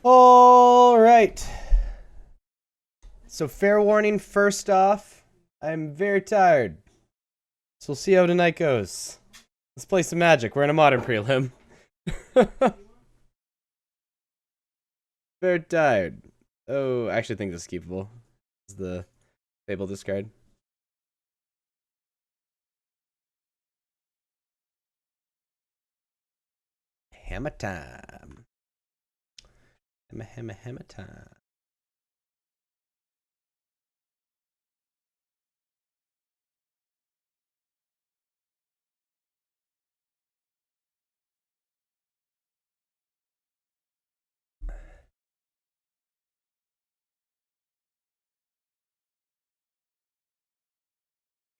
All right. So fair warning, first off, I'm very tired. So we'll see how tonight goes. Let's play some Magic. We're in a modern prelim. Very tired. Oh, I actually think this is keepable. This is the Fable discard. Hammer time. Hammer time.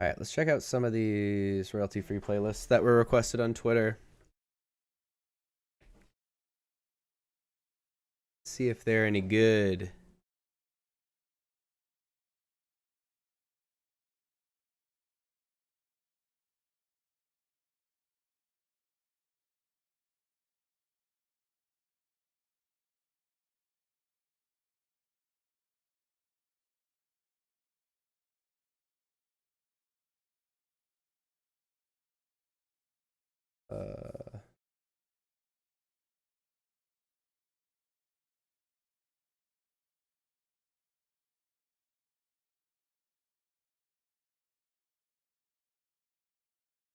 All right, let's check out some of these royalty-free playlists that were requested on Twitter. See if they're any good. All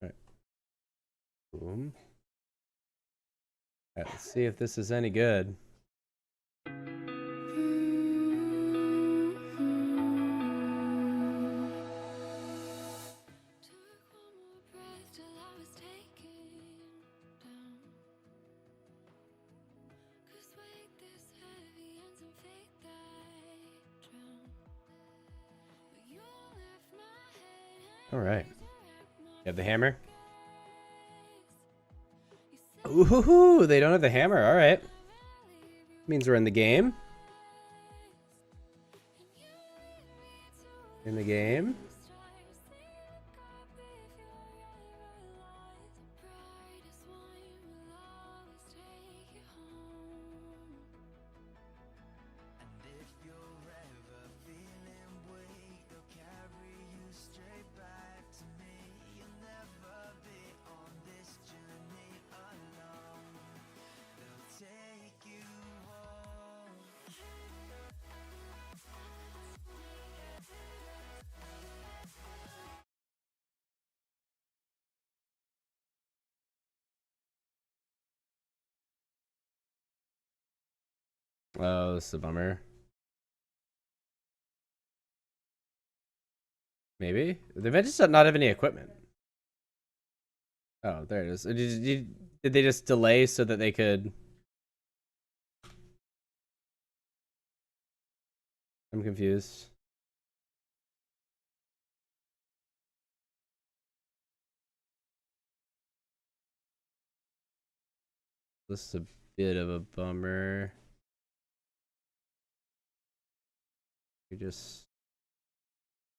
right. Boom. All right, let's see if this is any good. All right. You have the hammer? Ooh, they don't have the hammer. All right. Means we're in the game. In the game. Oh, this is a bummer. Maybe? They might just not have any equipment. Oh, there it is. Did they just delay so that they could... I'm confused. This is a bit of a bummer. We just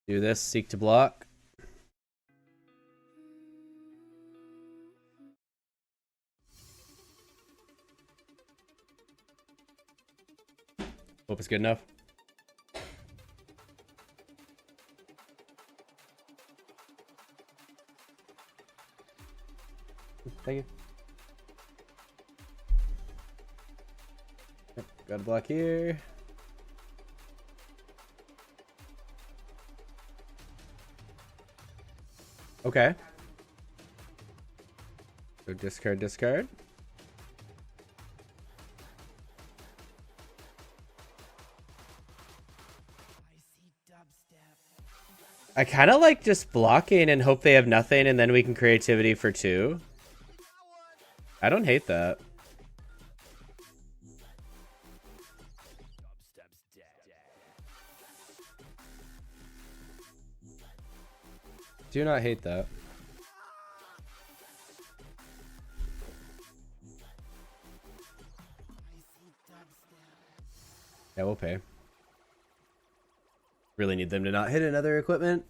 do this, seek to block. Hope it's good enough. Thank you. Yep, got a block here. Okay. So discard. I kind of like just blocking and hope they have nothing, and then we can creativity for 2. I don't hate that. Do not hate that. Yeah, we'll pay. Really need them to not hit another equipment.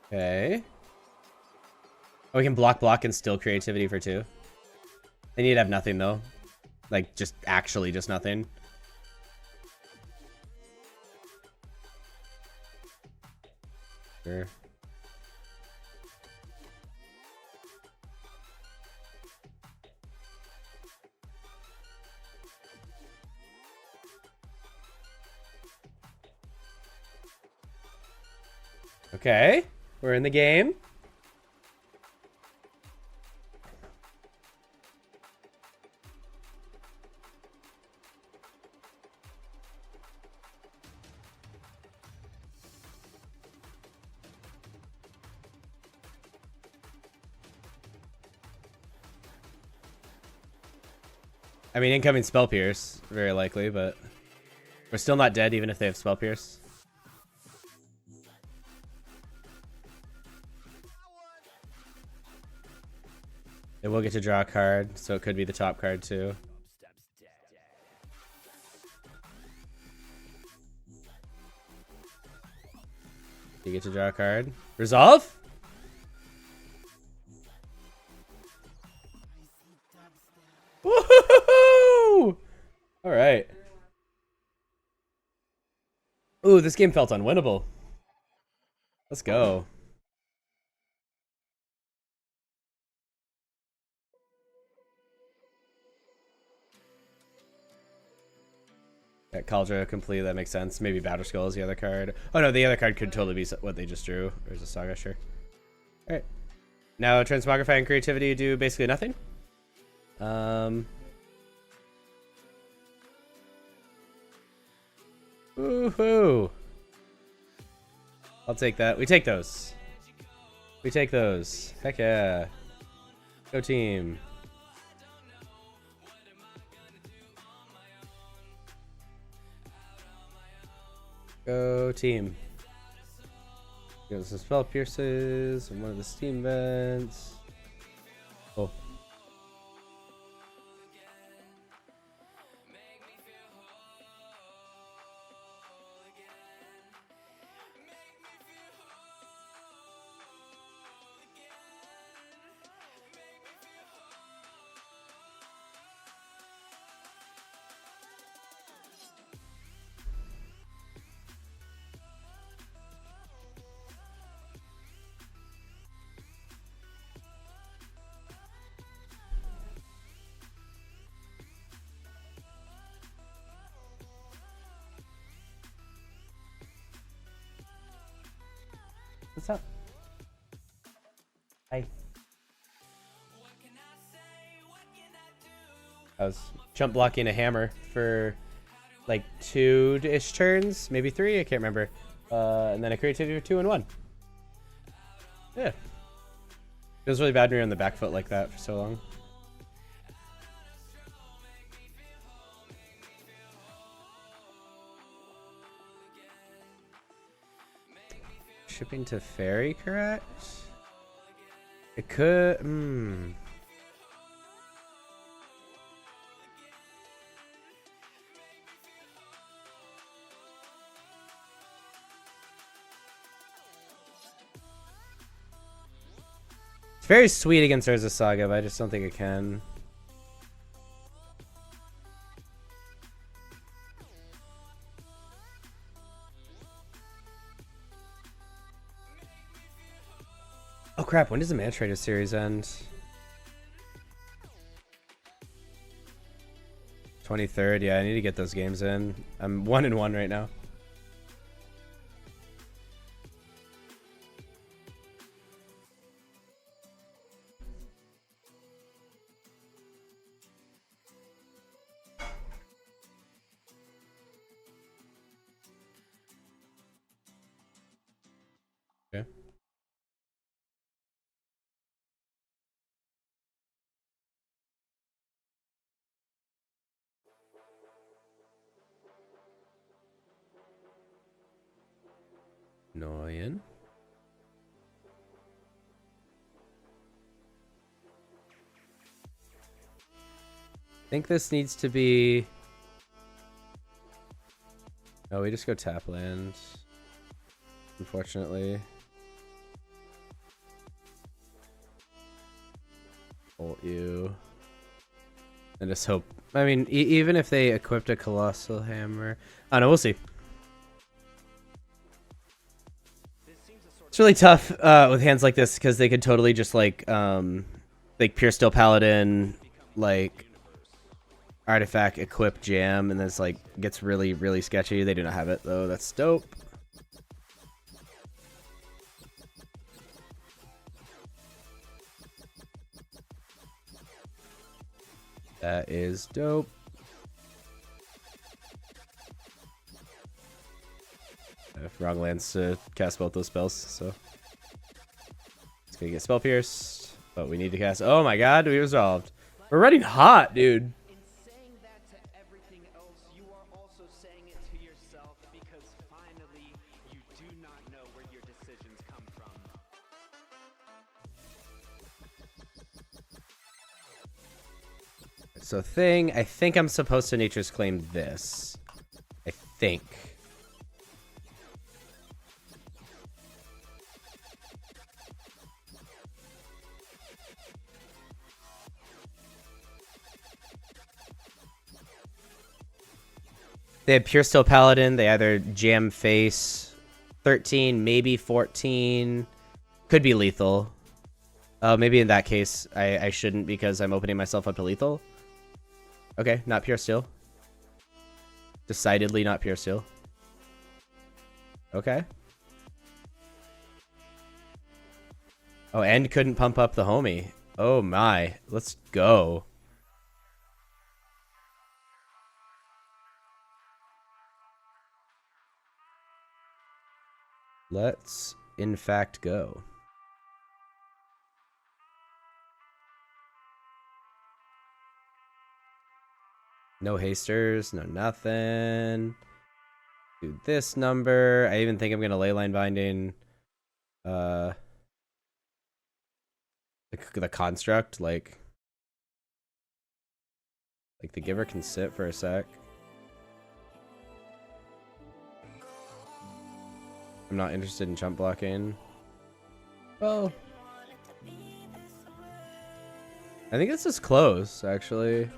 Okay. Oh, we can block and still creativity for 2. They need to have nothing though. Like just actually just nothing. Sure. Okay, we're in the game. I mean, incoming Spell Pierce, very likely, but we're still not dead even if they have Spell Pierce. They will get to draw a card, so it could be the top card too. You get to draw a card. Resolve? Woohoo! All right. Ooh, this game felt unwinnable. Let's go. Yeah, Caldra complete, that makes sense. Maybe Battle Skull is the other card. Oh no, the other card could totally be what they just drew. There's a Saga, sure. Alright. Now Transmogrify and Creativity do basically nothing. Woohoo! I'll take that. We take those. We take those. Heck yeah. Go team. Go team. Give us some Spell Pierces and one of the Steam Vents. Oh. What's up? Hi. I was jump blocking a hammer for like 2-ish turns, maybe 3, I can't remember. And then a creativity for 2 and 1. Yeah. It was really bad when you're on the back foot like that for so long. Shipping to Fairy, correct? It could. It's very sweet against Urza Saga, but I just don't think it can. Oh crap, when does the Man Trader series end? 23rd, yeah, I need to get those games in. I'm 1-1 right now. Okay. Annoying. I think this needs to be... Oh, we just go tap land. Unfortunately. Bolt you. And just hope. I mean, even if they equipped a Colossal Hammer, I don't know. We'll see. It's really tough with hands like this because they could totally just like Pure Steel Paladin, like Artifact equip jam, and then it's like gets really really sketchy. They do not have it though. That's dope. That is dope. Wrong lands to cast both those spells, so it's gonna get spell pierced, but we need to cast. Oh my god, we resolved. We're running hot, dude. In saying that to everything else, you are also saying it to yourself because finally you do not know where your decisions come from. So I think I'm supposed to Nature's Claim this. I think. They have Pure Steel Paladin. They either jam face 13, maybe 14. Could be lethal. Maybe in that case, I shouldn't because I'm opening myself up to lethal. Okay, not Pure Steel. Decidedly not Pure Steel. Okay. Oh, and couldn't pump up the homie. Oh my. Let's go. Let's, in fact, go. No hasters, no nothing. Do this number. I even think I'm going to Leyline Binding the construct. Like the giver can sit for a sec. I'm not interested in chump blocking. Well, I think this is close, actually.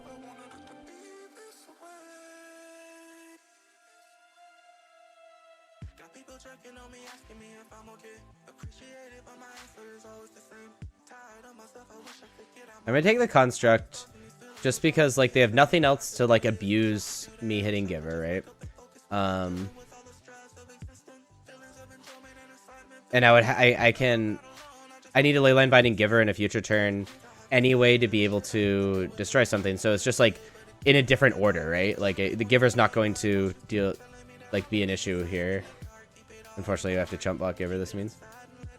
I'm gonna take the construct just because like they have nothing else to like abuse me hitting giver, right? And I need a Leyline Binding giver in a future turn anyway to be able to destroy something. So it's just like in a different order, right? Like the giver's not going to be an issue here. Unfortunately, you have to chump block giver. This means,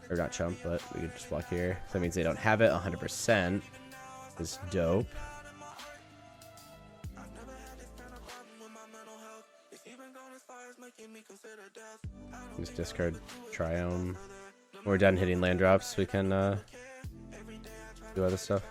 or not chump, but we could just block here. So that means they don't have it 100%. Is dope. Just discard Triome. When we're done hitting land drops, we can do other stuff.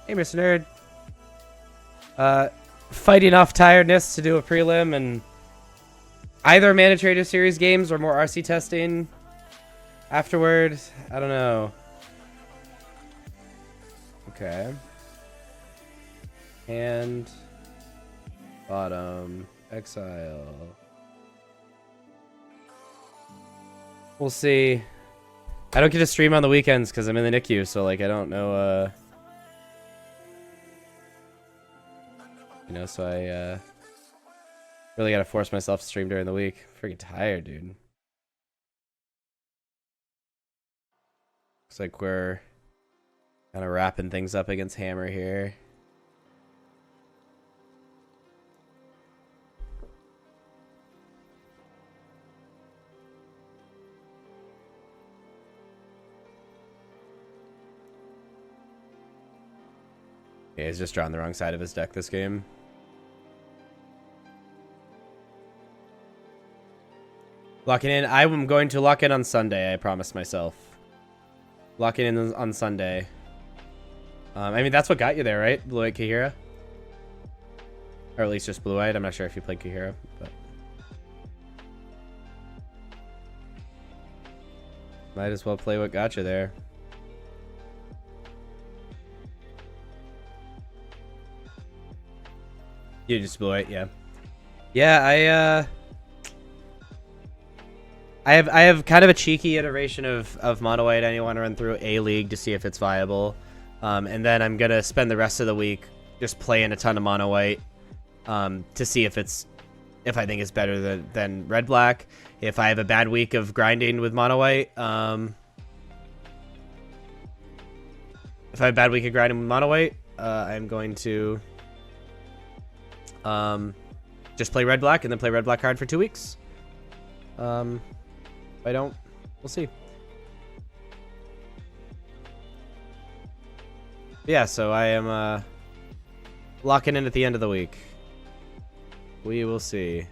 Hey, Mr. Nerd. Fighting off tiredness to do a prelim and either Mana Trader Series games or more RC testing afterward. I don't know. Okay. And bottom exile. We'll see. I don't get to stream on the weekends because I'm in the NICU, so like I don't know. You know, so I really gotta force myself to stream during the week. Freaking tired, dude. Looks like we're kind of wrapping things up against Hammer here. Yeah, he's just drawing the wrong side of his deck this game. Locking in. I'm going to lock in on Sunday, I promised myself. Locking in on Sunday. I mean, that's what got you there, right? Blue-White Kahira? Or at least just Blue-White. I'm not sure if you played Kahira, but... Might as well play what got you there. You just Blue-White, yeah. Yeah, I have kind of a cheeky iteration of Mono White. I want to run through a league to see if it's viable. And then I'm going to spend the rest of the week just playing a ton of Mono White to see if I think it's better than Red Black. If I have a bad week of grinding with Mono White, if I have a bad week of grinding with Mono White, I'm going to just play Red Black and then play Red Black hard for 2 weeks. If I don't, we'll see. Yeah, so I am locking in at the end of the week. We will see.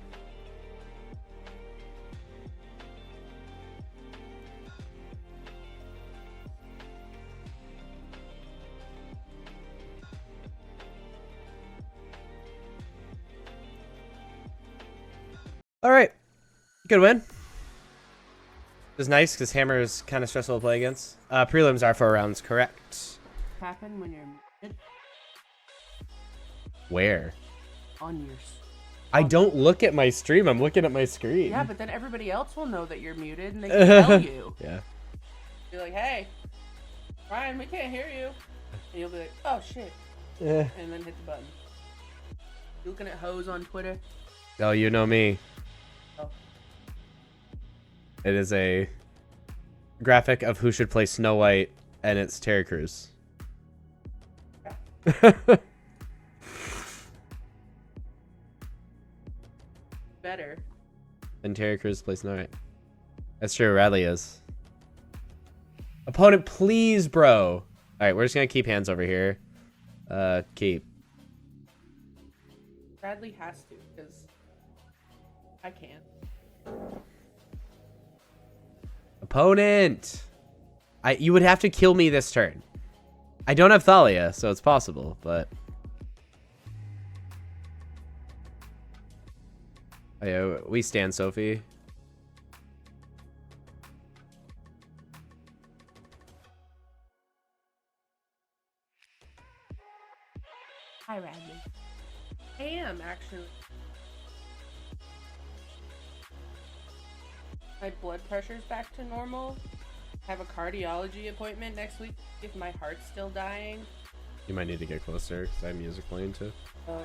All right, good win. It was nice because Hammer is kind of stressful to play against. Prelims are 4 rounds, correct? Happen when you're muted Where? on your. I don't look at my stream. I'm looking at my screen. Yeah, but then everybody else will know that you're muted and they can tell you. Yeah. Be like, hey, Ryan, we can't hear you. And you'll be like, oh shit. Yeah. And then hit the button. You looking at Hose on Twitter? Oh, you know me. Oh. It is a graphic of who should play Snow White, and it's Terry Crews. Better. And Terry Crews plays Snow White. That's true, Radley is. Opponent, please, bro. Alright, we're just gonna keep hands over here. Keep. Bradley has to, because I can't. Opponent! You would have to kill me this turn. I don't have Thalia, so it's possible, but... Oh, yeah, we stand Sophie. Hi, Radley. I am, actually. My blood pressure's back to normal. I have a cardiology appointment next week if my heart's still dying. You might need to get closer, because I have music playing too. Oh.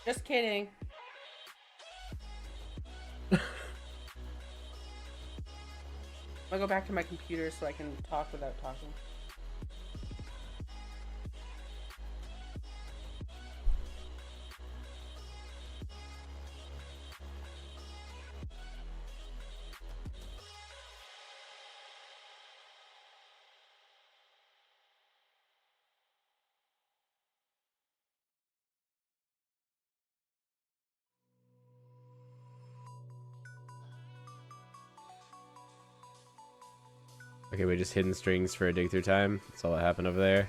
Just kidding. I'm gonna go back to my computer so I can talk without talking. Okay, we just hidden strings for a dig through time. That's all that happened over there.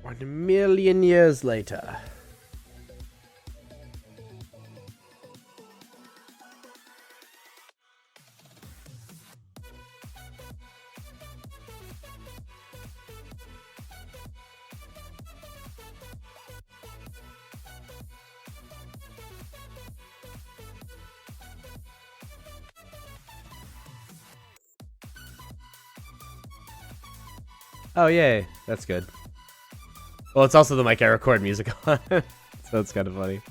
One million years later. Oh, yay. That's good. Well, it's also the mic I record music on, so it's kind of funny.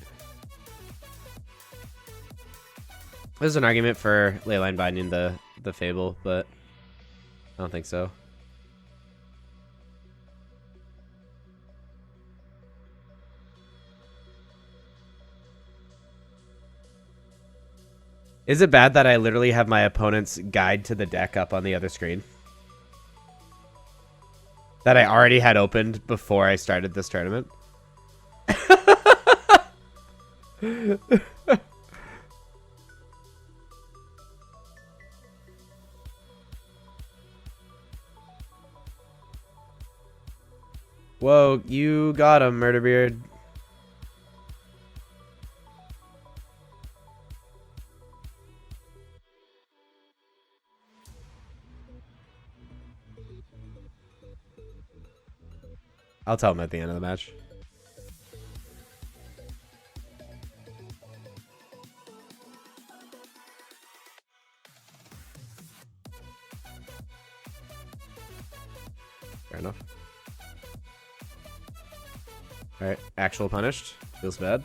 There's an argument for Leyline binding the Fable, but I don't think so. Is it bad that I literally have my opponent's guide to the deck up on the other screen? That I already had opened before I started this tournament? Whoa, you got him, Murderbeard. I'll tell him at the end of the match. Fair enough. Alright, actual punished. Feels bad.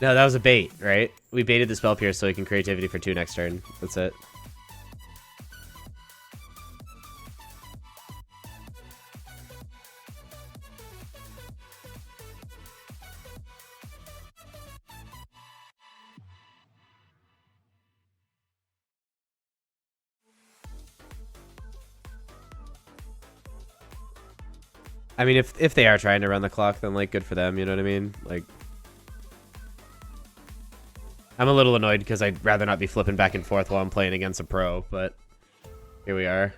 No, that was a bait, right? We baited the Spell Pierce so we can creativity for 2 next turn. That's it. I mean, if they are trying to run the clock, then, like, good for them, you know what I mean? Like, I'm a little annoyed because I'd rather not be flipping back and forth while I'm playing against a pro, but here we are.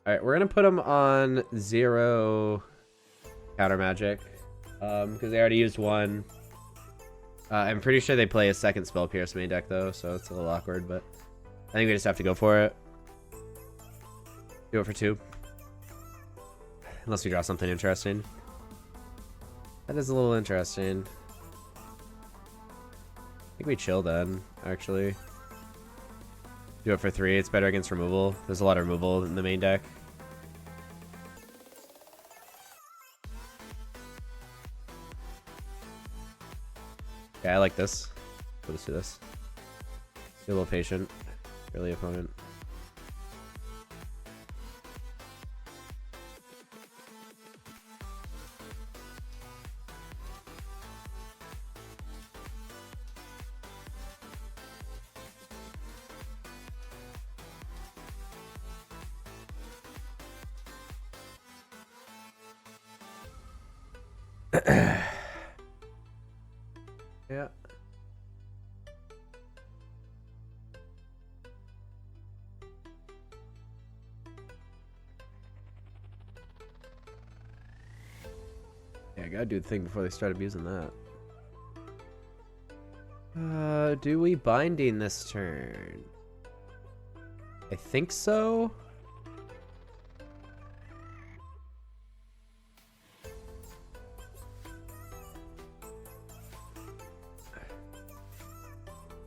Alright, we're going to put them on 0 counter magic, because they already used 1. I'm pretty sure they play a second Spell Pierce main deck, though, so it's a little awkward, but I think we just have to go for it. Do it for 2. Unless we draw something interesting. That is a little interesting. I think we chill then, actually. Do it for 3. It's better against removal. There's a lot of removal in the main deck. Yeah, I like this. Let's do this. Be a little patient. Early opponent. Yeah. Yeah, I gotta do the thing before they start abusing that. Do we binding this turn? I think so.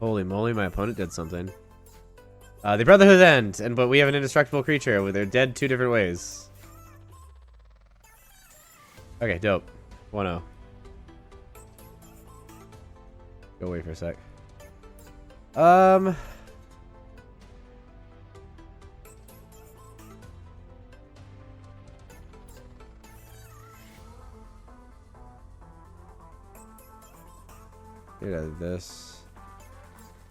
Holy moly, my opponent did something. The Brotherhood End, but we have an indestructible creature where they're dead 2 different ways. Okay, dope. 1-0. Go away for a sec. Get out of this.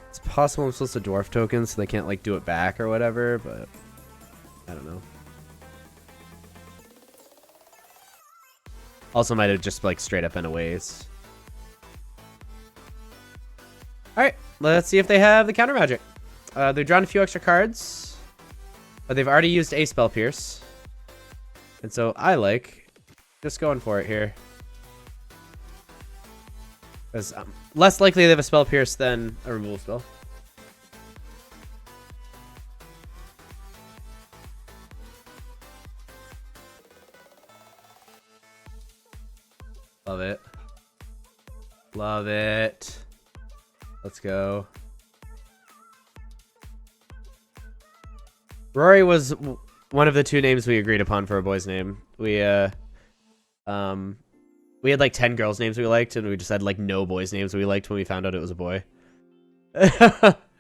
It's possible I'm supposed to dwarf tokens so they can't, like, do it back or whatever, but I don't know. Also might have just, like, straight up been a waste. Alright, let's see if they have the counter magic. They've drawn a few extra cards, but they've already used a Spell Pierce. And so I like just going for it here. Because less likely they have a Spell Pierce than a removal spell. Love it. Love it. Let's go. Rory was one of the 2 names we agreed upon for a boy's name. We had like 10 girls' names we liked, and we just had like no boys' names we liked when we found out it was a boy.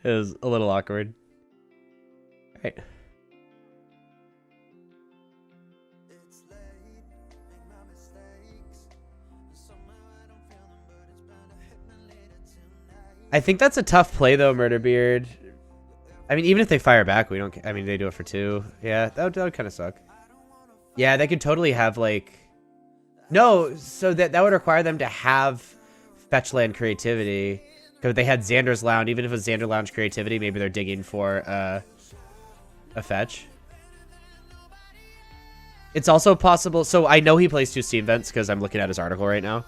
It was a little awkward. All right. I think that's a tough play though, Murderbeard. I mean, even if they fire back, we don't. I mean, they do it for 2. Yeah, that would kind of suck. Yeah, they could totally have like. No, so that would require them to have fetch land creativity. Because if they had Xander's Lounge, even if it was Xander Lounge creativity, maybe they're digging for a fetch. It's also possible. So I know he plays 2 Steam Vents because I'm looking at his article right now.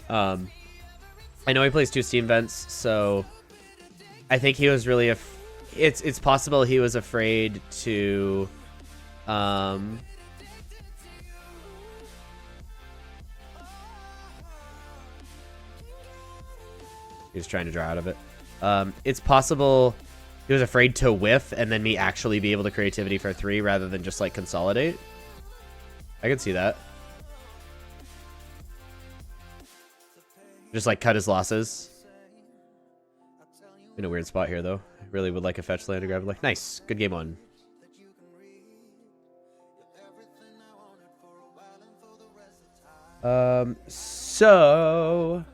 I know he plays 2 Steam Vents, so I think he was really it's possible he was afraid to he was trying to draw out of it. It's possible he was afraid to whiff and then me actually be able to creativity for 3 rather than just like consolidate. I can see that. Just like cut his losses. In a weird spot here though. I really would like a fetch land to grab. Like, nice. Good game 1. So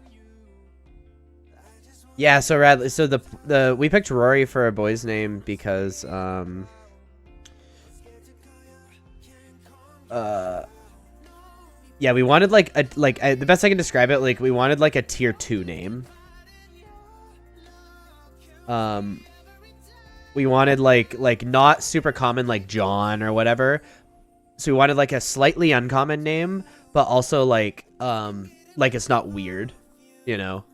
yeah, so Radley, so the we picked Rory for a boy's name because yeah, we wanted like a the best I can describe it, like we wanted like a tier 2 name. We wanted like not super common like John or whatever. So we wanted like a slightly uncommon name, but also like it's not weird, you know.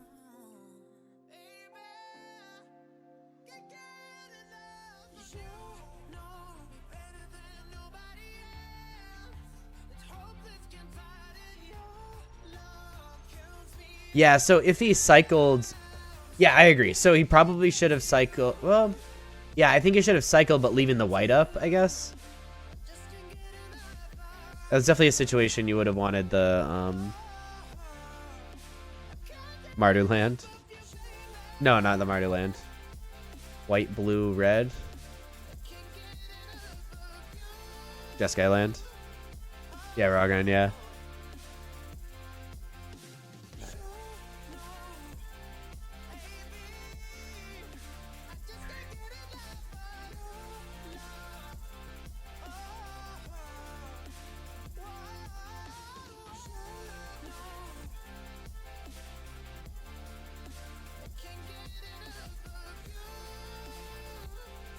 Yeah, so if he cycled... Yeah, I agree. So he probably should have cycled... Well, yeah, I think he should have cycled, but leaving the white up, I guess. That was definitely a situation you would have wanted the Mardu land. No, not the Mardu land. White, blue, red. Jeskai land. Yeah, Rogan, yeah.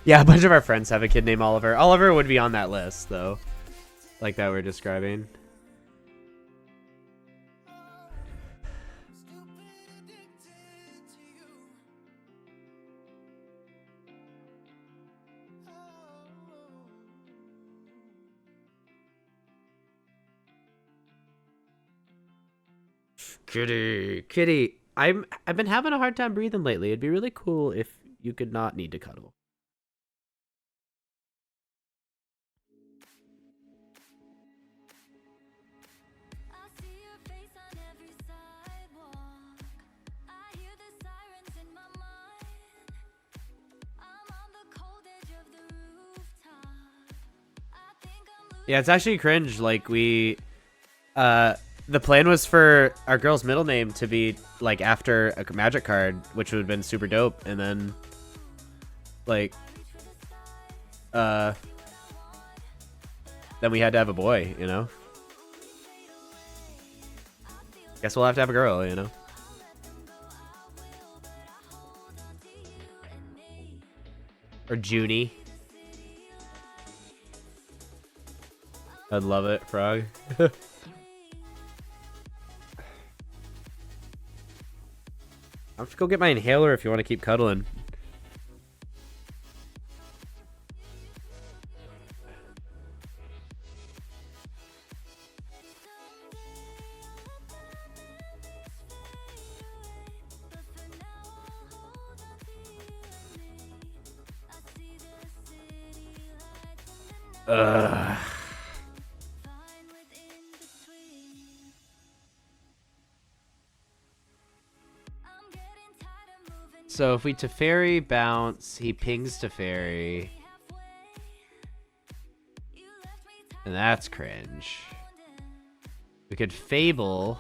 Yeah, a bunch of our friends have a kid named Oliver. Oliver would be on that list, though. Like that we're describing. Kitty, I've been having a hard time breathing lately. It'd be really cool if you could not need to cuddle. Yeah, it's actually cringe. Like the plan was for our girl's middle name to be like after a magic card, which would have been super dope, and then like then we had to have a boy, you know. Guess we'll have to have a girl, you know. Or Junie. I'd love it, Frog. I'm just go get my inhaler if you want to keep cuddling. Ugh. So if we Teferi bounce, he pings Teferi. And that's cringe. We could Fable,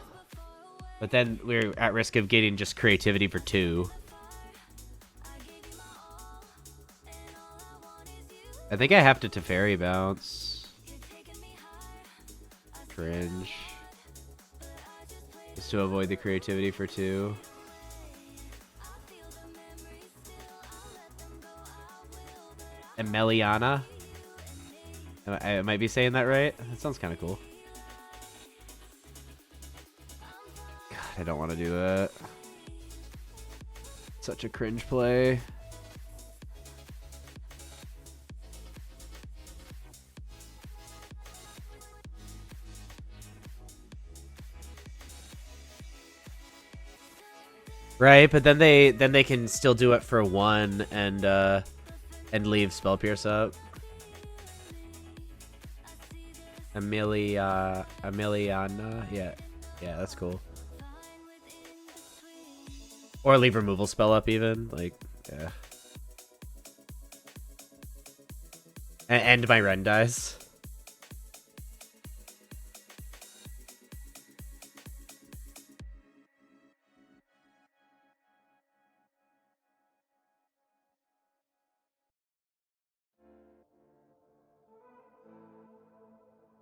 but then we're at risk of getting just creativity for 2. I think I have to Teferi bounce. Cringe. Just to avoid the creativity for 2. Emeliana? I might be saying that right. That sounds kind of cool. God, I don't want to do that. Such a cringe play. Right, but then they can still do it for 1 and leave Spell Pierce up. Emeliana, yeah, that's cool. Or leave removal spell up even, like, yeah. And my Ren dies.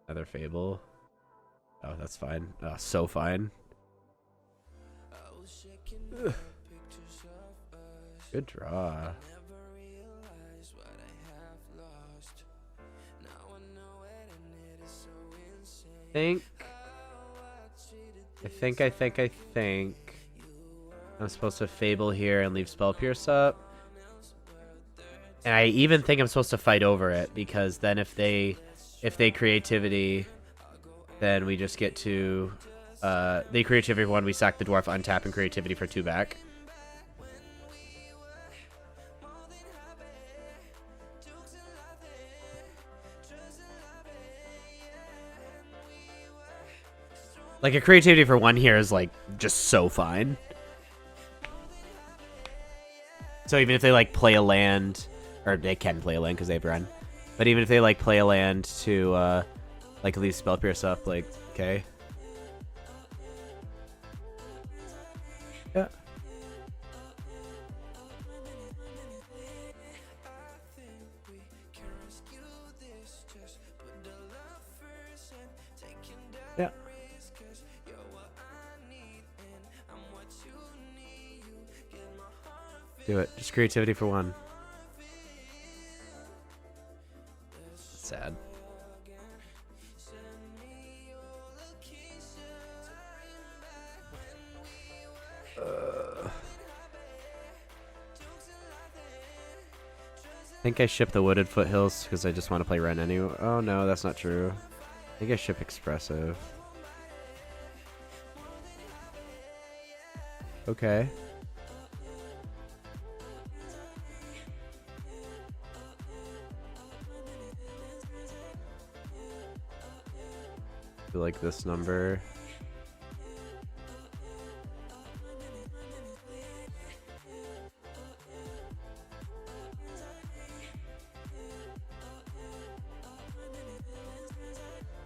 Another Fable. Oh, that's fine. Oh, so fine. Ugh. Good draw. I think I'm supposed to Fable here and leave Spell Pierce up. And I even think I'm supposed to fight over it, because then if they creativity, then we just get to they creativity for 1, we sack the dwarf, untap, and creativity for 2 back. Like, a creativity for 1 here is, like, just so fine. So even if they, like, play a land, or they can play a land because they have Ren, but even if they, like, play a land to, like, leave Spell Pierce up, like, okay. Yeah. Yeah. Do it. Just creativity for 1. That's sad. I think I ship the Wooded Foothills because I just want to play Ren anyway. Oh no, that's not true. I think I ship Expressive. Okay. I like this number.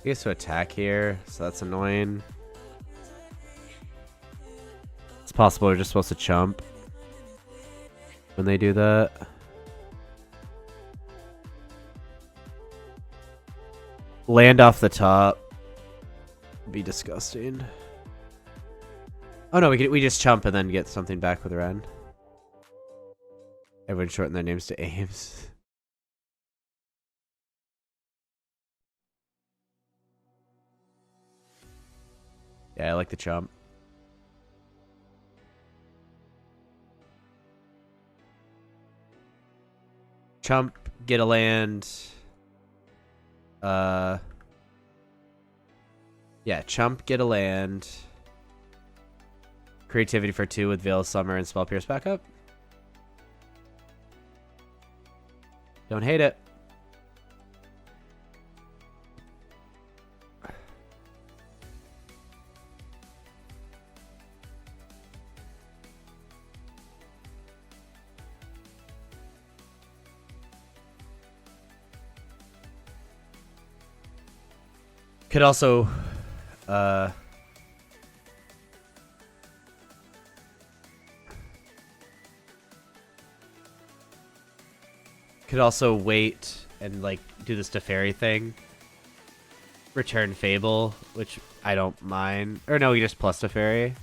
He gets to attack here, so that's annoying. It's possible we're just supposed to chump when they do that. Land off the top. Be disgusting. Oh no, we just chump and then get something back with Ren. Everyone shorten their names to Ames. Yeah, I like the chump. Chump, get a land. Yeah, chump, get a land. Creativity for 2 with Veil of Summer and Spell Pierce backup. Don't hate it. Could also wait and like do this Teferi thing. Return Fable, which I don't mind. Or no, we just plus Teferi.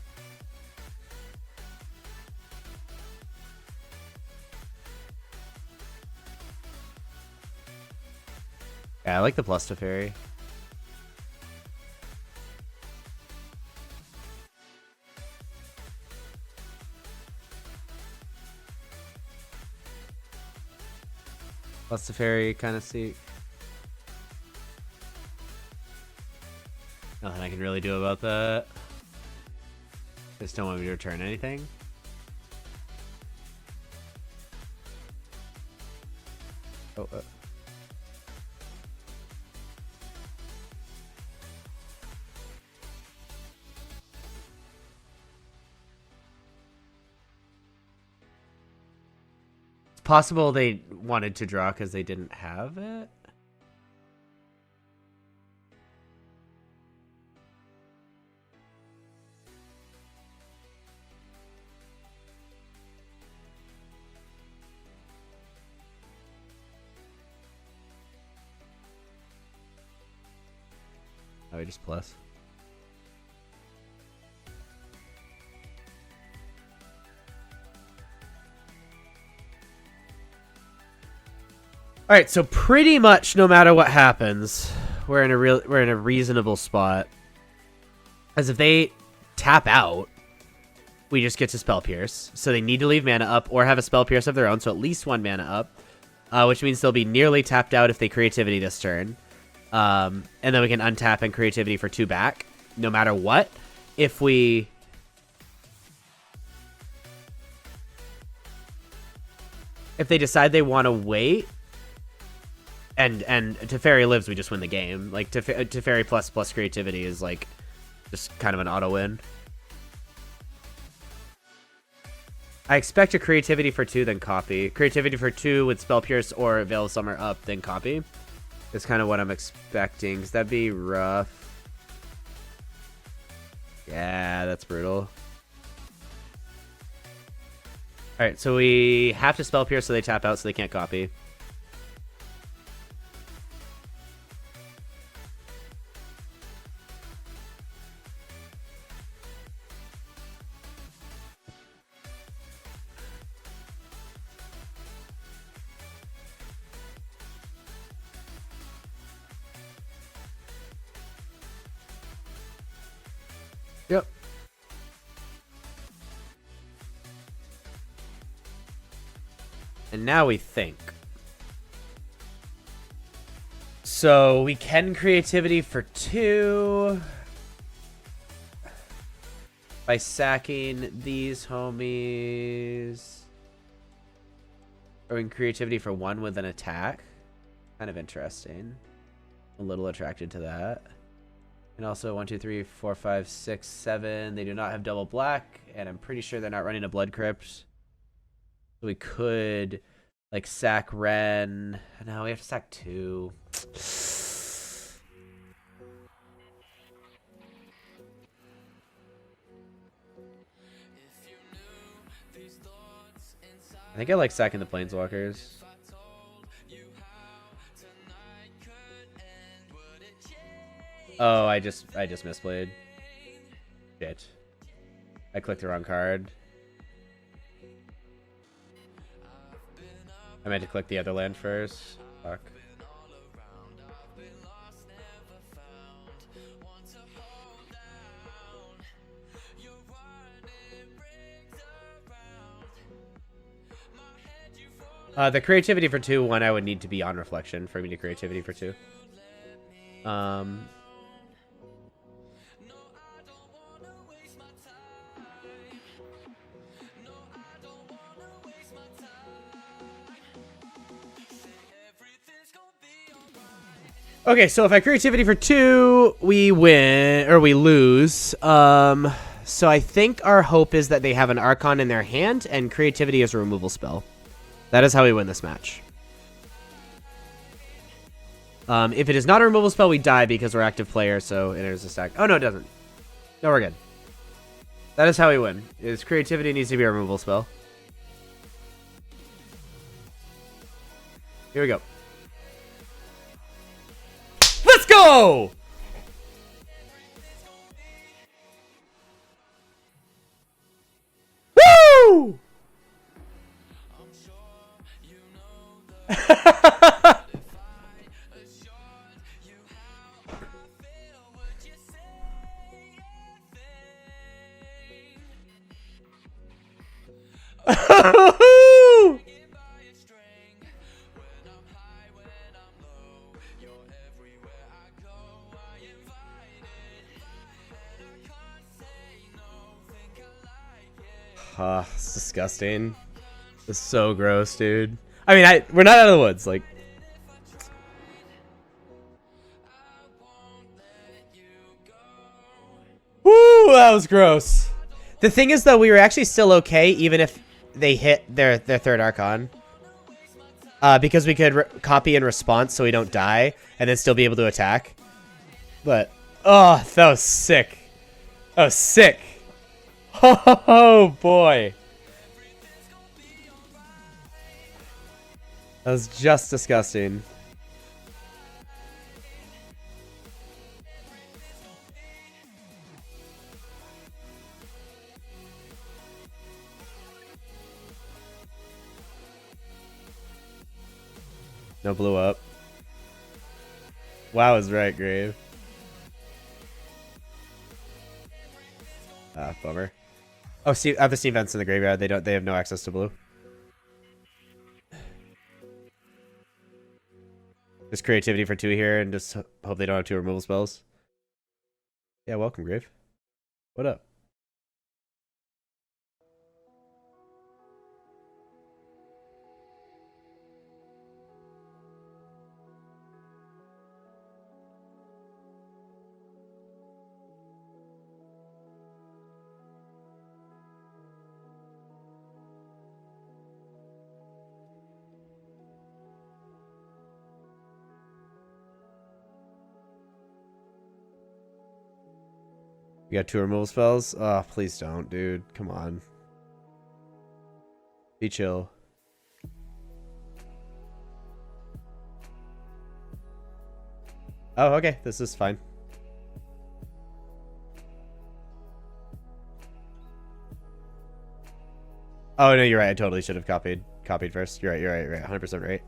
Yeah, I like the plus Teferi. Plus Teferi kind of see. Nothing I can really do about that. Just don't want me to return anything. Oh, it's possible they wanted to draw because they didn't have it. Oh, just plus. All right, so pretty much no matter what happens, we're in a reasonable spot. As if they tap out, we just get to Spell Pierce. So they need to leave mana up or have a Spell Pierce of their own, so at least one mana up, which means they'll be nearly tapped out if they Creativity this turn. And then we can untap and Creativity for 2 back, no matter what. If they decide they want to wait, and Teferi lives, we just win the game. Like, Teferi plus Creativity is, like, just kind of an auto-win. I expect a Creativity for 2, then copy. Creativity for 2 with Spell Pierce or Veil of Summer up, then copy. That's kind of what I'm expecting, because that'd be rough. Yeah, that's brutal. Alright, so we have to Spell Pierce so they tap out so they can't copy. Yep. And now we think. So we can Creativity for 2 by sacking these homies. Or we can Creativity for 1 with an attack. Kind of interesting. A little attracted to that. And also 1, 2, 3, 4, 5, 6, 7. They do not have double black, and I'm pretty sure they're not running a Blood Crypt. So we could like sack Ren. No, we have to sack 2. I think I like sacking the Planeswalkers. Oh, I just misplayed. Shit. I clicked the wrong card. I meant to click the other land first. Fuck. The Creativity for 2, one I would need to be on Reflection for me to Creativity for 2. Okay, so if I Creativity for 2, we win, or we lose. So I think our hope is that they have an Archon in their hand, and Creativity is a removal spell. That is how we win this match. If it is not a removal spell, we die because we're active player, so it enters the stack. Oh, no, it doesn't. No, we're good. That is how we win. Is creativity needs to be a removal spell. Here we go. Let's go! Woo! It's disgusting. It's so gross, dude. I mean, we're not out of the woods, like. Woo, that was gross. The thing is, though, we were actually still okay, even if they hit their third Archon. Because we could copy in response so we don't die, and then still be able to attack. But, oh, that was sick. That was sick. Oh, boy. That was just disgusting. No blew up. Wow is right, Grave. Ah, bummer. Oh, see, other sea vents in the graveyard. They have no access to blue. Just creativity for 2 here, and just hope they don't have 2 removal spells. Yeah, welcome, Grave. What up? You got 2 removal spells? Oh, please don't, dude. Come on. Be chill. Oh, okay. This is fine. Oh, no, you're right. I totally should have copied first. You're right. 100% right.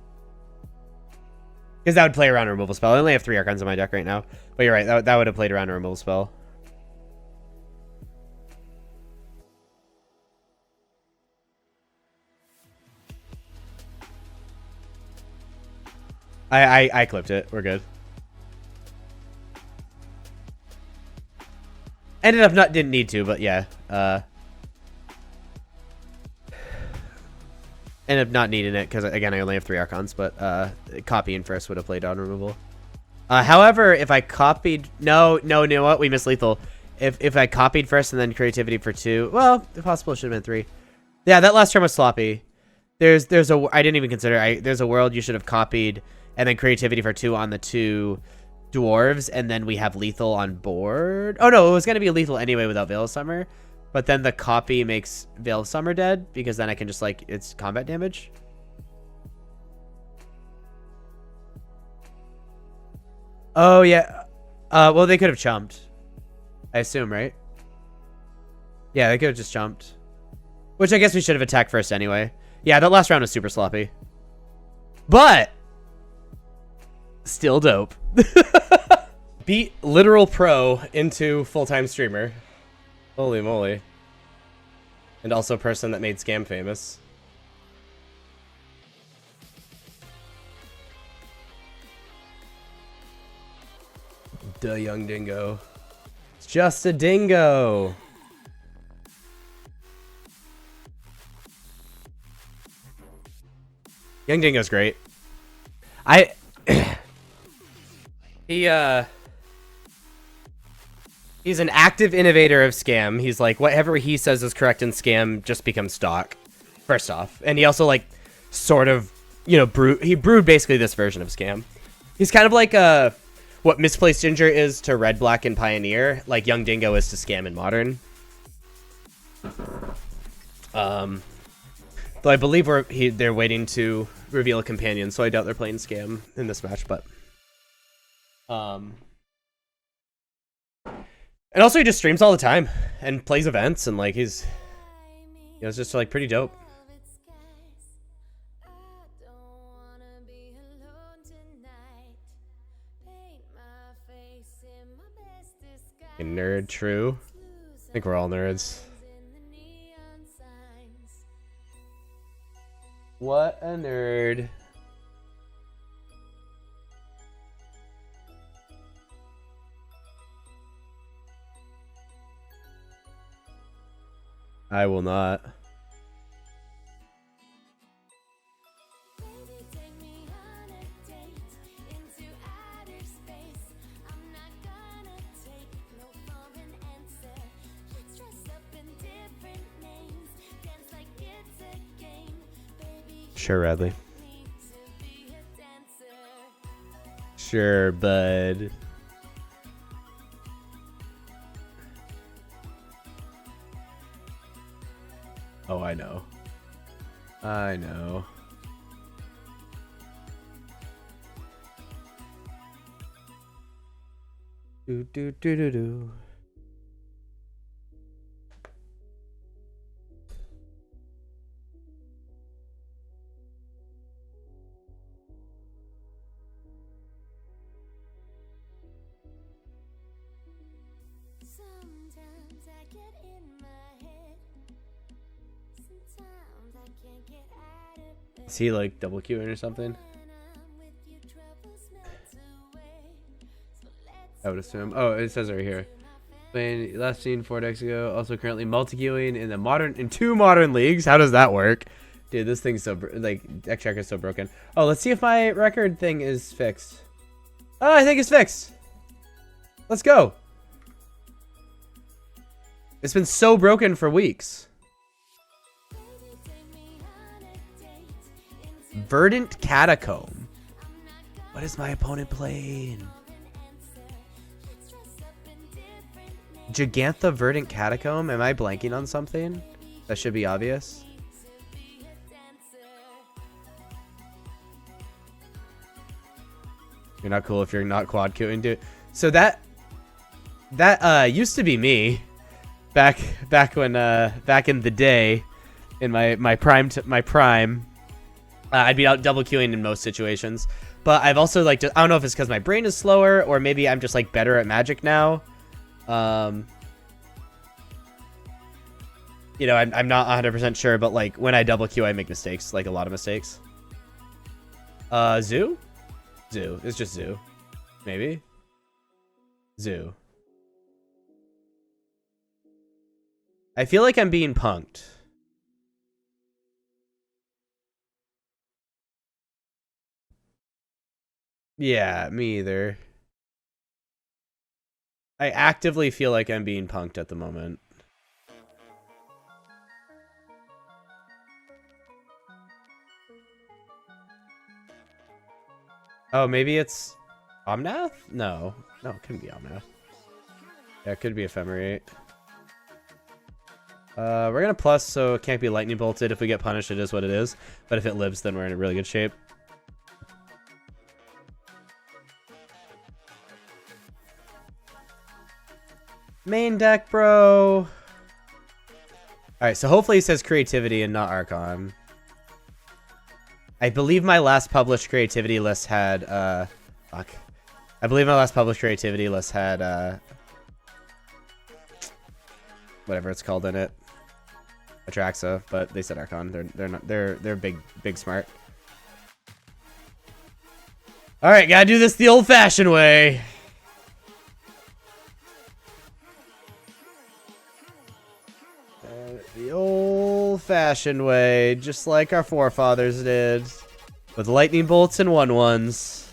Because that would play around a removal spell. I only have 3 Archons in my deck right now. But you're right. That would have played around a removal spell. I clipped it. We're good. Ended up didn't need to, but yeah. Ended up not needing it because, again, I only have 3 Archons, but copying first would have played on removal. However, if I copied... No, you know what? We missed lethal. If I copied first and then creativity for 2... Well, the possible should have been 3. Yeah, that last turn was sloppy. There's a... I didn't even consider... There's a world you should have copied... And then creativity for 2 on the 2 dwarves, and then we have lethal on board. Oh no, it was gonna be lethal anyway without Veil of Summer, but then the copy makes Veil of Summer dead because then I can just like it's combat damage. Oh yeah, well they could have chumped, I assume, right? Yeah, they could have just jumped, which I guess we should have attacked first anyway. Yeah, that last round was super sloppy, but. Still dope. Beat literal pro into full-time streamer. Holy moly. And also person that made Scam famous. Duh, young dingo. It's just a dingo. Young dingo's great. He's an active innovator of Scam. He's like, whatever he says is correct in Scam just becomes stock, first off. And he also, like, sort of, you know, he brewed basically this version of Scam. He's kind of like what Misplaced Ginger is to Red, Black, and Pioneer, like Young Dingo is to Scam and Modern. Though I believe they're waiting to reveal a companion, so I doubt they're playing Scam in this match. But and also he just streams all the time and plays events, and like it's just like pretty dope. A nerd, true. I think we're all nerds. What a nerd. I will not. Sure, Radley. Sure, bud. Oh, I know. I know. Do do do do do. Is he like double queuing or something? I would assume. Oh, it says right here. Playing last seen 4 decks ago. Also currently multi-queuing in 2 modern leagues. How does that work? Dude, this thing's so deck tracker is so broken. Oh, let's see if my record thing is fixed. Oh, I think it's fixed. Let's go. It's been so broken for weeks. Verdant Catacomb. What is my opponent playing? Gigantha Verdant Catacomb? Am I blanking on something? That should be obvious. You're not cool if you're not quad queuing, dude. So that used to be me back when back in the day, in my prime. I'd be out double queuing in most situations, but I've also like I don't know if it's because my brain is slower or maybe I'm just like better at Magic now. You know, I'm not 100% sure, but like when I double queue, I make mistakes, like a lot of mistakes. Zoo? Zoo. It's just Zoo. Maybe? Zoo. I feel like I'm being punked. Yeah, me either. I actively feel like I'm being punked at the moment. Oh, maybe it's Omnath? No. No, it couldn't be Omnath. Yeah, it could be Ephemerate. We're gonna plus, so it can't be lightning bolted. If we get punished, it is what it is. But if it lives, then we're in a really good shape. Main deck, bro. Alright, so hopefully it says creativity and not Archon. I believe my last published creativity list had, fuck. I believe my last published creativity list had, whatever it's called in it. Atraxa, but they said Archon. They're big smart. Alright, gotta do this the old-fashioned way. The old-fashioned way, just like our forefathers did. With lightning bolts and 1/1s.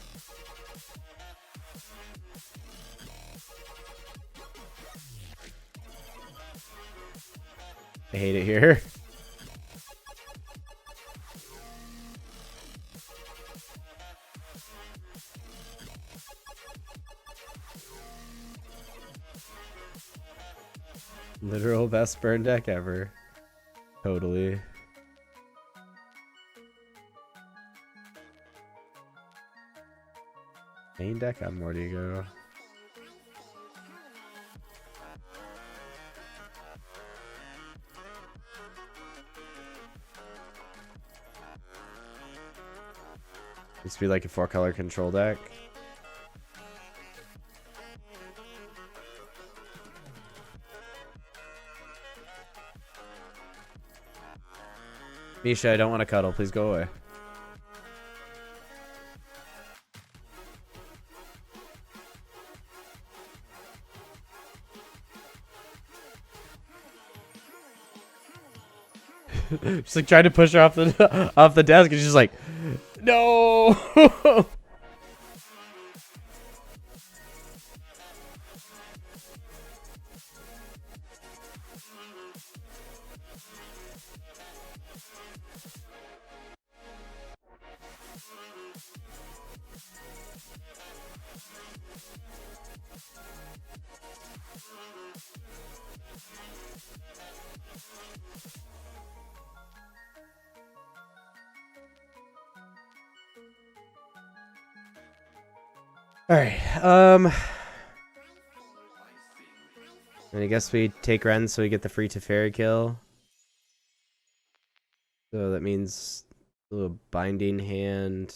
I hate it here. Literal best burn deck ever. Totally. Main deck on Mordigo. Used to be like a 4-color control deck. Misha, I don't want to cuddle. Please go away. Just like trying to push her off the off the desk, and she's like, "No." All right. And I guess we take Ren so we get the free Teferi kill. So that means a little binding hand,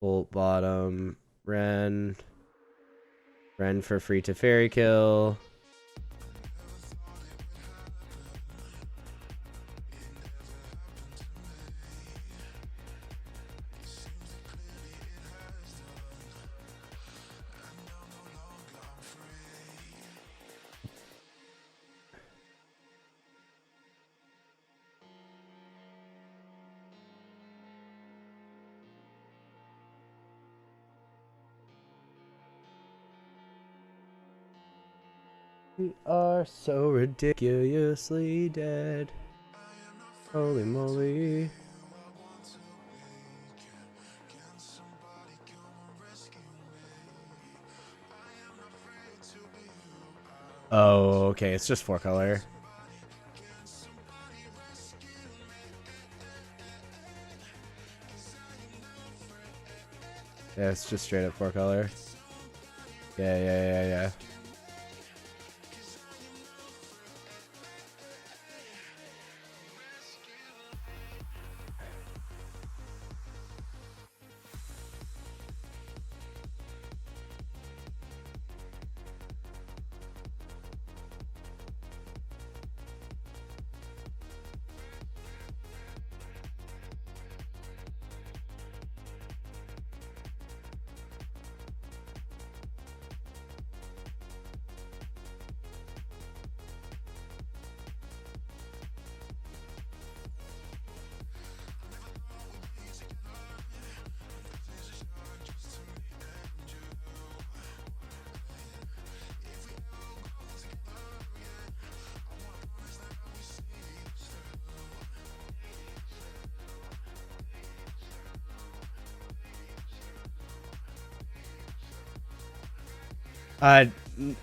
bolt bottom, Ren for free Teferi kill. We are so ridiculously dead. Holy moly. Oh, okay. It's just 4-color. Yeah, it's just straight up 4-color. Yeah.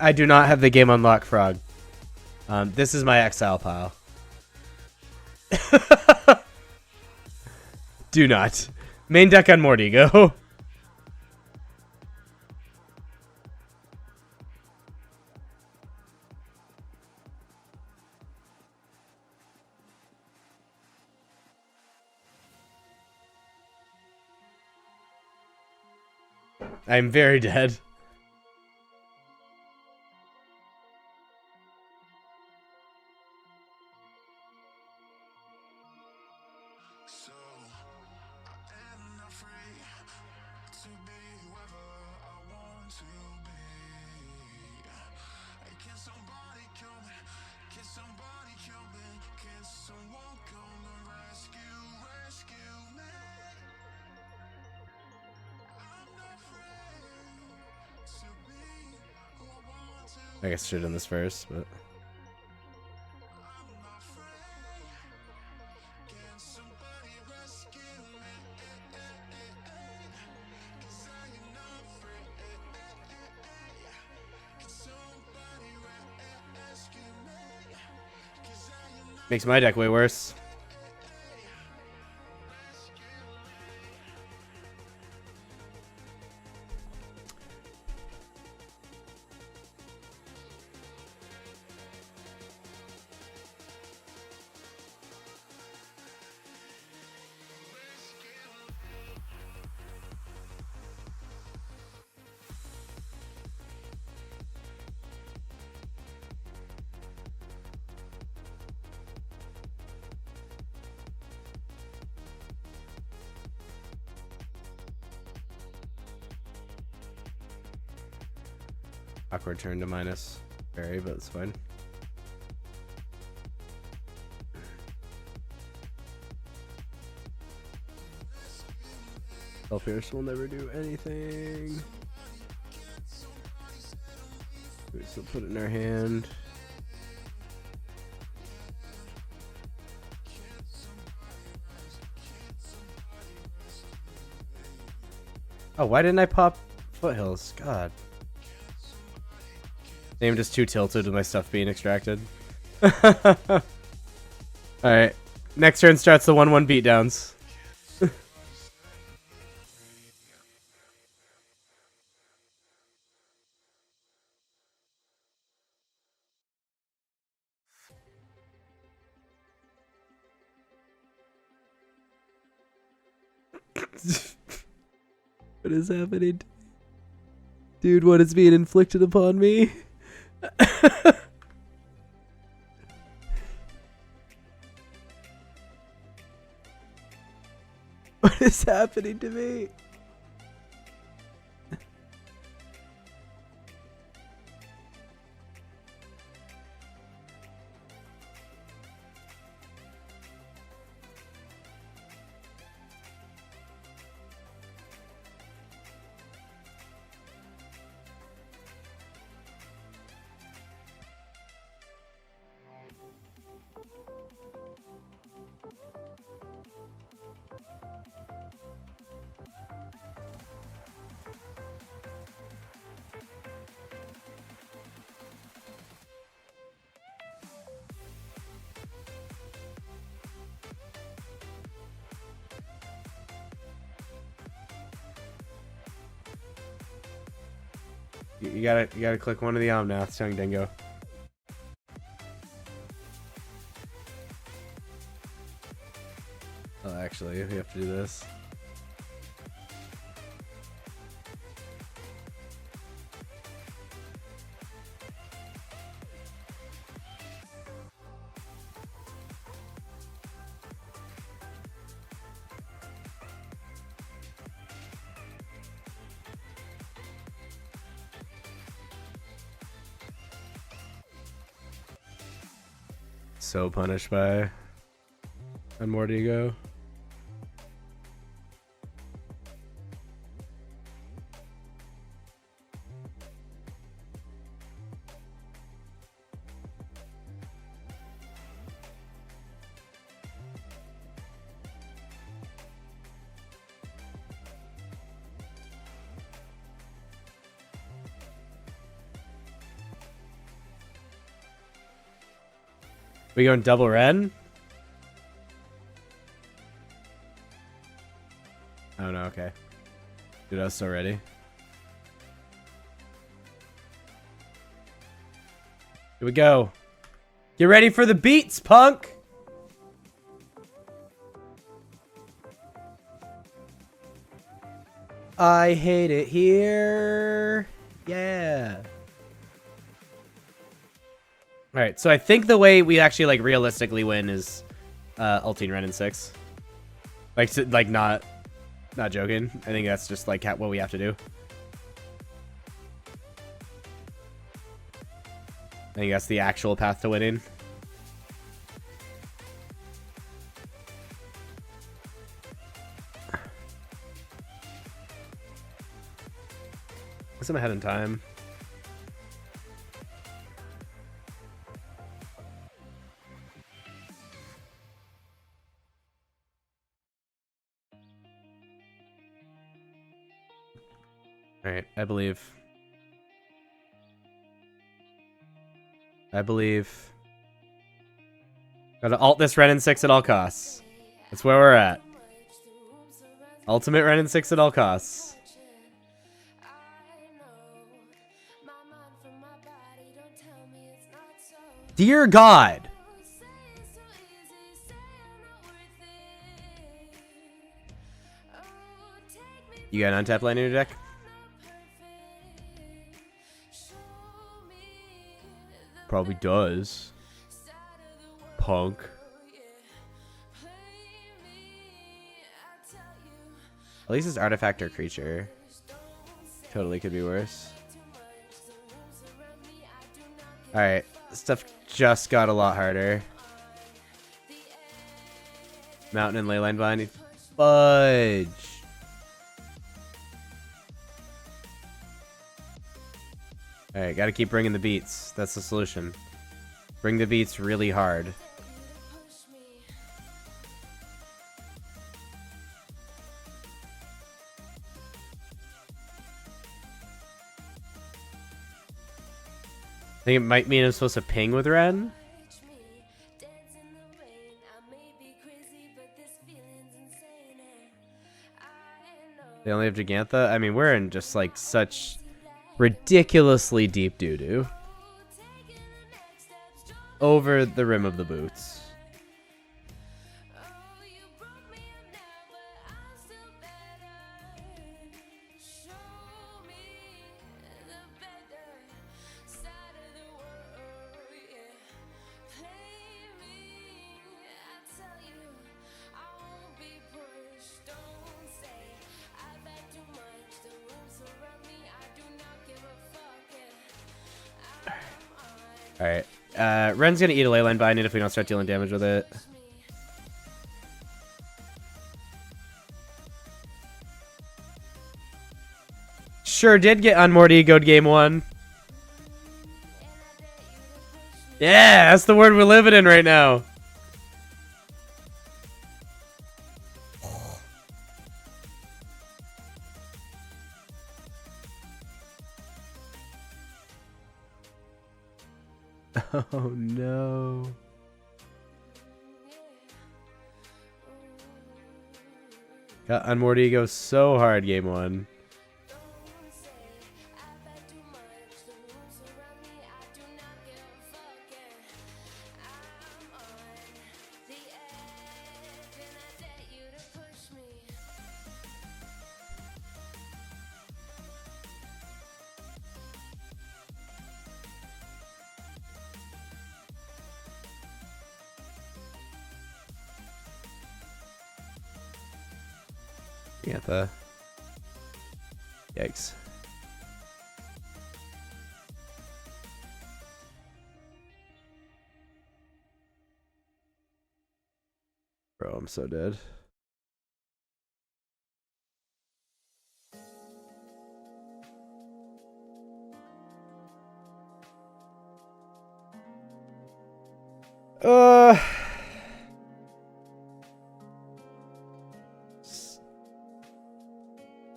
I do not have the game unlocked, Frog. This is my exile pile. Do not. Main deck on Mordigo. I'm very dead. I guess I should have done this first, but... Makes my deck way worse. Awkward turn to minus Barry, but it's fine. Pierce will never do anything. We still put it in our hand. Oh, why didn't I pop Foothills? God. I'm just too tilted with my stuff being extracted. Alright. Next turn starts the 1-1 beatdowns. What is happening? Dude, what is being inflicted upon me? What is happening to me? You gotta click one of the Omnaths, young dingo. Oh, actually, we have to do this. So punished by Unmordigo. We going double red? Oh no, okay. Dude, I was so ready. Here we go. Get ready for the beats, punk! I hate it here. Yeah. Alright, so I think the way we actually, like, realistically win is ulting Ren in 6. Like, not joking. I think that's just, like, what we have to do. I think that's the actual path to winning. I'm ahead in time. Alright, I believe. Gotta alt this Ren in 6 at all costs. That's where we're at. Ultimate Ren in 6 at all costs. Dear God! You got an untapped land in your deck? Probably does. Punk. At least it's artifact or creature. Totally could be worse. Alright, stuff just got a lot harder. Mountain and Leyline Vine. Fudge! Alright, gotta keep bringing the beats. That's the solution. Bring the beats really hard. I think it might mean I'm supposed to ping with Ren. They only have Gigantha? I mean, we're in just like such ridiculously deep doo-doo. Over the rim of the boots. Alright. Ren's gonna eat a Leyline Vine if we don't start dealing damage with it. Sure did get unmortigoed game 1. Yeah, that's the word we're living in right now. Oh no. Got Unmortigo so hard game 1. Gigantha. Yikes. Bro, I'm so dead.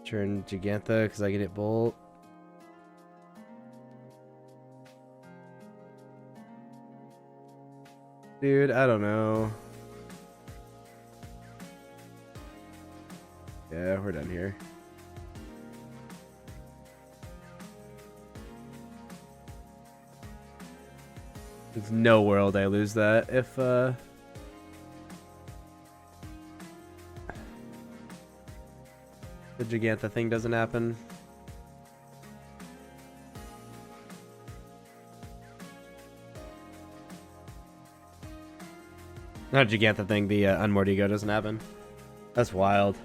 Turn Gigantha because I can hit Bolt. Dude, I don't know. Yeah, we're done here. There's no world I lose that if the Gigantha thing doesn't happen. Not Gigantha thing, the Unmortigo doesn't happen. That's wild.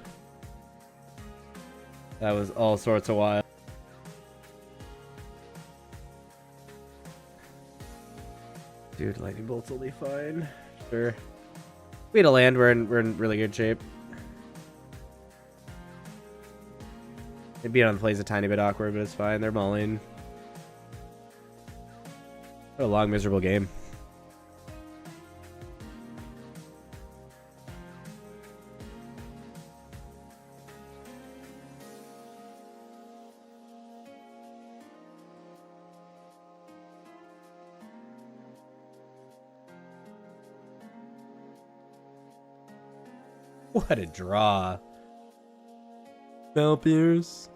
That was all sorts of wild. Dude, Lightning Bolt's will be fine. Sure. We had a land, we're in really good shape. It being on the plays a tiny bit awkward, but it's fine. They're mulling. What a long, miserable game. What a draw. Malpiers.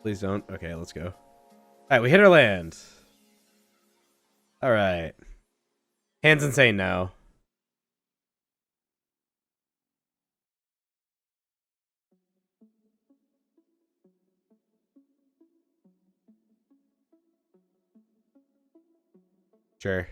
Please don't. Okay, let's go. All right, we hit our land. All right. Hand's insane now. Sure.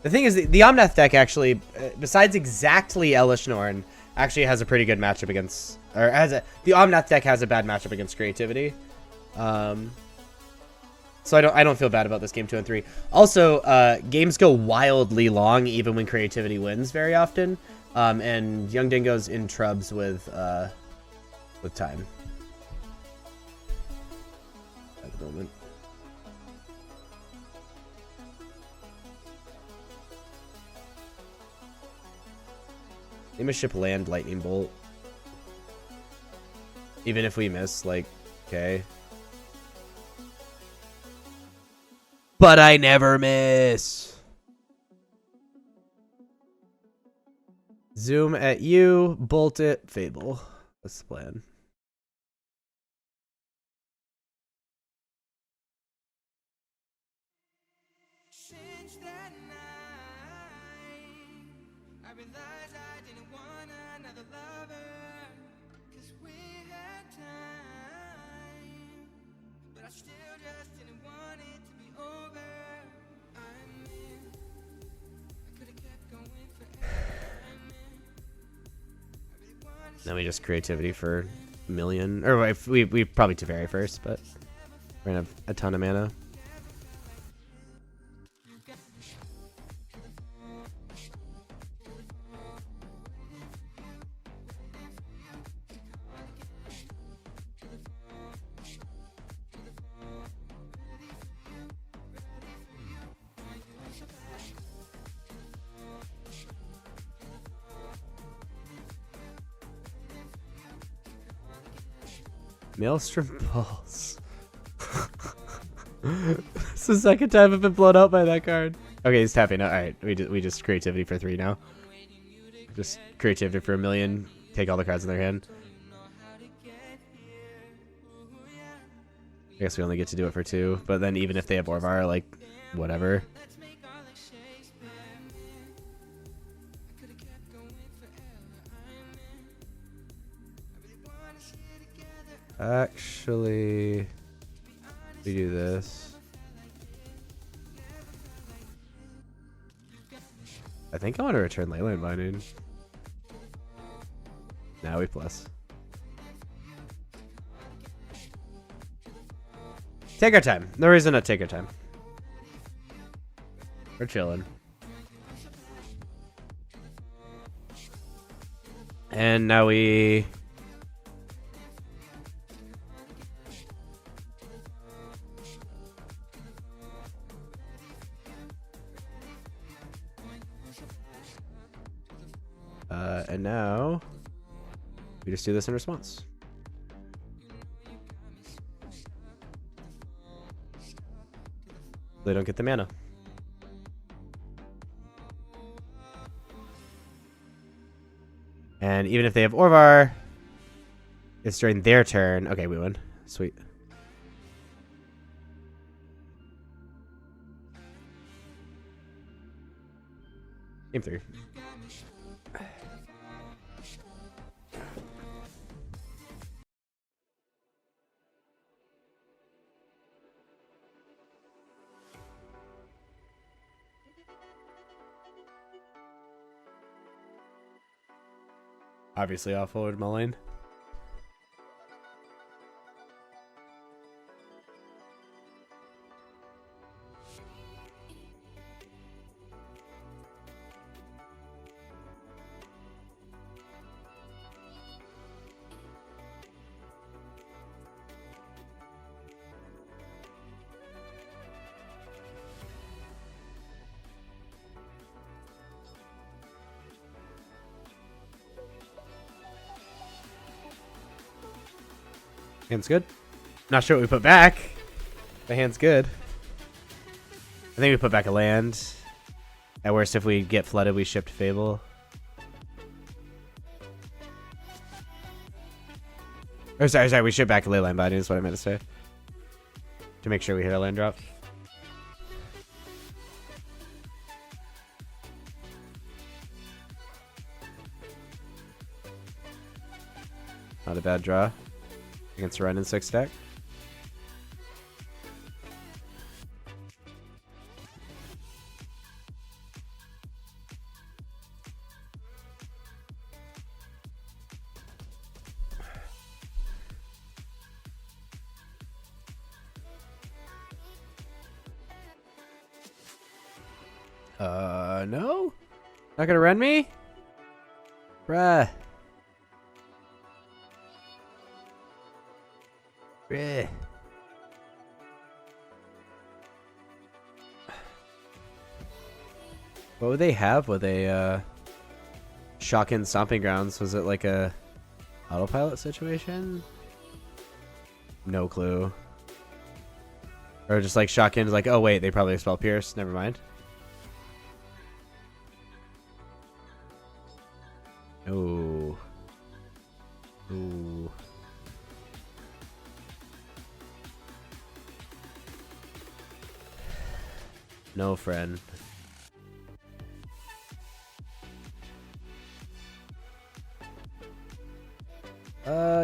The thing is, the Omnath deck actually, besides exactly Elish Norn, actually has a pretty good matchup against, or the Omnath deck has a bad matchup against Creativity. So I don't feel bad about this game 2 and 3. Also, games go wildly long even when Creativity wins very often, and Young Dingo's in trubs with time at the moment. Name a ship land lightning bolt. Even if we miss, like, okay. But I never miss. Zoom at you, bolt it, Fable. That's the plan. Since that night, I realized I didn't want another lover, 'cause we had time, but I still just didn't want it to be over. I'm in, I could've kept going forever. I'm in, I really wanna Then we just Creativity for a million, or we probably Teferi first, but we're gonna have a ton of mana. Maelstrom Pulse. It's the second time I've been blown out by that card. Okay, he's tapping out. Alright, we just Creativity for 3 now. Just Creativity for a million. Take all the cards in their hand. I guess we only get to do it for 2. But then even if they have Orvar, like, whatever. Actually, we do this. I think I want to return Leyline Binding. Now we plus. Take our time. No reason to take our time. We're chilling. And now we... and now we just do this in response. They don't get the mana. And even if they have Orvar, it's during their turn. Okay, we win. Sweet. Game 3. Obviously offload mulling. Hand's good. Not sure what we put back. The hand's good. I think we put back a land. At worst, if we get flooded, we shipped Fable. Or sorry, we ship back a Leyline Binding is what I meant to say. To make sure we hit our land drop. Not a bad draw. Against a run in 6 deck. No? Not gonna run me? Bruh. Bruh. What would they have? Would they, Shocking Stomping Grounds? Was it like a autopilot situation? No clue. Or just like Shocking is like, oh wait, they probably expel Pierce. Never mind. Ooh. Ooh. No, friend.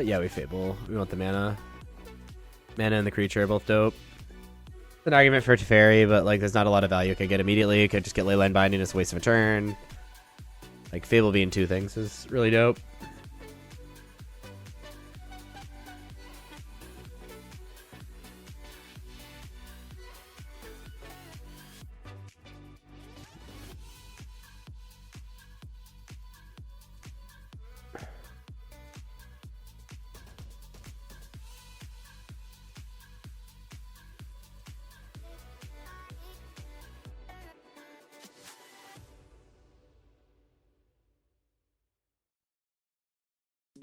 Yeah, we Fable. We want the mana. Mana and the creature are both dope. It's an argument for Teferi, but like there's not a lot of value it could get immediately. It could just get Leyline Binding, it's a waste of a turn. Like Fable being 2 things is really dope.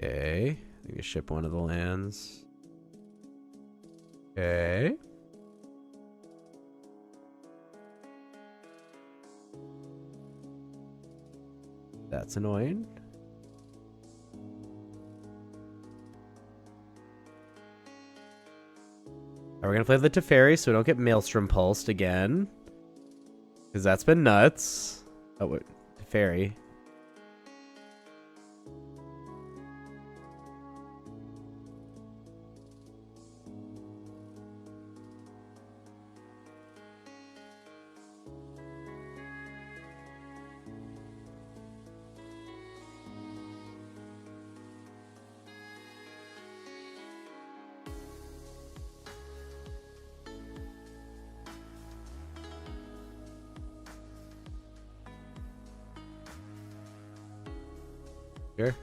Okay, I can ship one of the lands. Okay. That's annoying. Are we gonna play the Teferi so we don't get Maelstrom pulsed again? Because that's been nuts. Oh, wait. Teferi. Sure.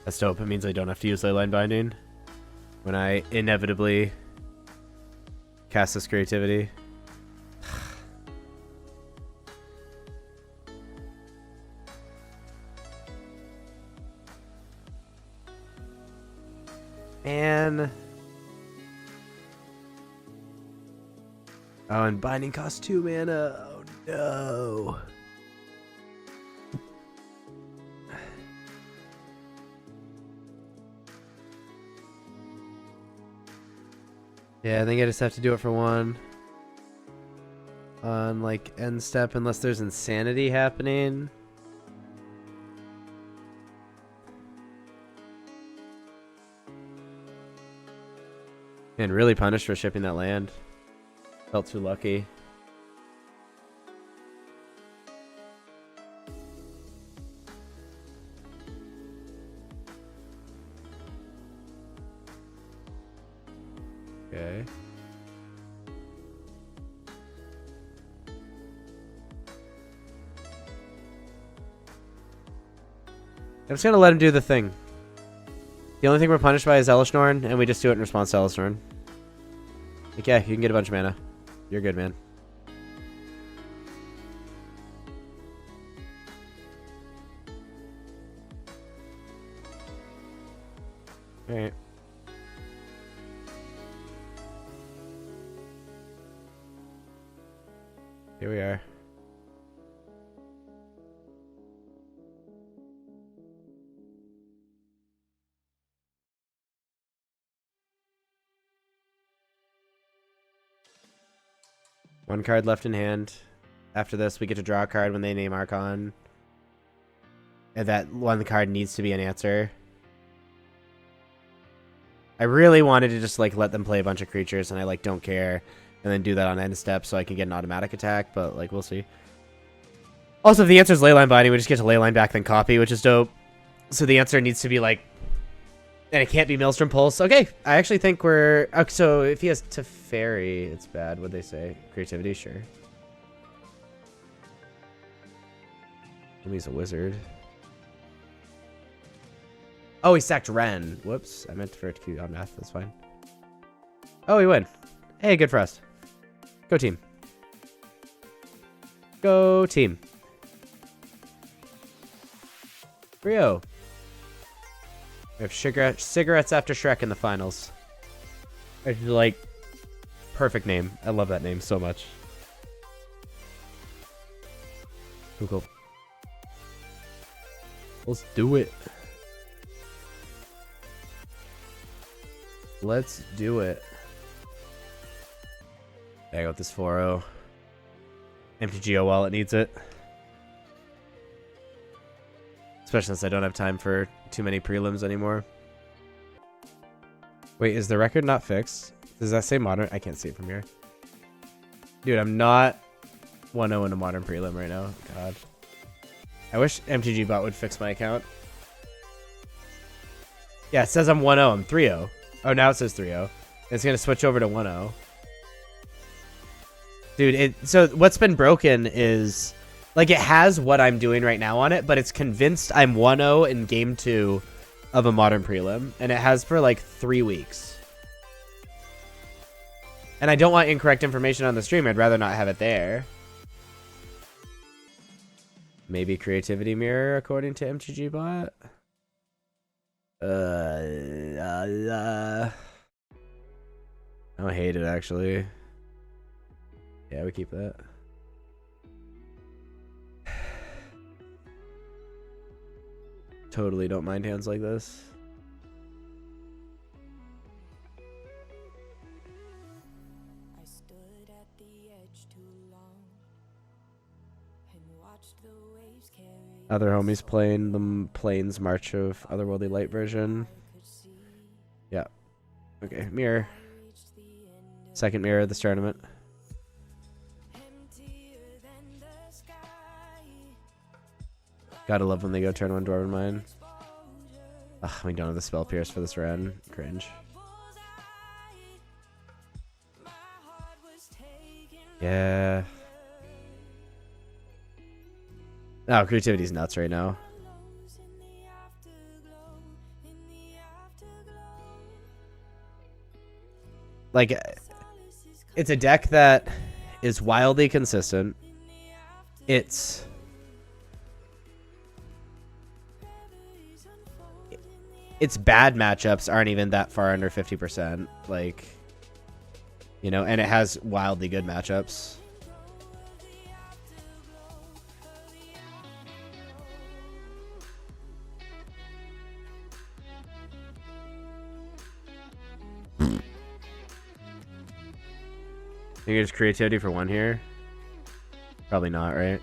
That's dope. It means I don't have to use Leyline Binding when I inevitably cast this creativity. Man. Oh, and Binding costs 2 mana. Oh, no. Yeah, I think I just have to do it for 1. On, like, end step, unless there's insanity happening. And really punished for shipping that land. Felt too lucky. Okay. I'm just gonna let him do the thing. The only thing we're punished by is Elishnorn, and we just do it in response to Elishnorn. Like, yeah, you can get a bunch of mana. You're good, man. Alright. Here we are. One card left in hand. After this, we get to draw a card when they name Archon. And that one card needs to be an answer. I really wanted to just like let them play a bunch of creatures, and I like don't care, and then do that on end step so I can get an automatic attack, but like we'll see. Also, if the answer is Leyline Binding, we just get to Leyline back then copy, which is dope. So the answer needs to be like, and it can't be Maelstrom Pulse. Okay, I actually think we're... Okay, so if he has Teferi, it's bad. What'd they say? Creativity? Sure. He's a wizard. Oh, he sacked Ren. Whoops. I meant for it to be on math. That's fine. Oh, he win. Hey, good for us. Go team. Go team. Rio. We have cigarettes after Shrek in the finals. It's like perfect name. I love that name so much. Cool. Let's do it. Let's do it. I got this 4-0. MTGO while it needs it. Especially since I don't have time for too many prelims anymore. Wait, is the record not fixed? Does that say modern? I can't see it from here. Dude, I'm not 1-0 in a modern prelim right now. God. I wish MTG Bot would fix my account. Yeah, it says I'm 1-0. I'm 3-0. Oh, now it says 3-0. It's going to switch over to 1-0. Dude, so what's been broken is... Like, it has what I'm doing right now on it, but it's convinced I'm 1-0 in Game 2 of a modern prelim. And it has for, like, 3 weeks. And I don't want incorrect information on the stream. I'd rather not have it there. Maybe Creativity Mirror, according to MTG Bot. I don't hate it, actually. Yeah, we keep that. Totally don't mind hands like this. I stood at the edge too long and watched the waves carry Other homies playing the Plains March of Otherworldly Light version. Yeah. Okay, mirror. Second mirror of this tournament. Gotta love when they go turn 1 Dwarven Mine. Ugh, we don't have the Spell Pierce for this round. Cringe. Yeah. Oh, Creativity's nuts right now. Like, it's a deck that is wildly consistent. Its bad matchups aren't even that far under 50%. Like, you know, and it has wildly good matchups. Think it's creativity for 1 here? Probably not, right?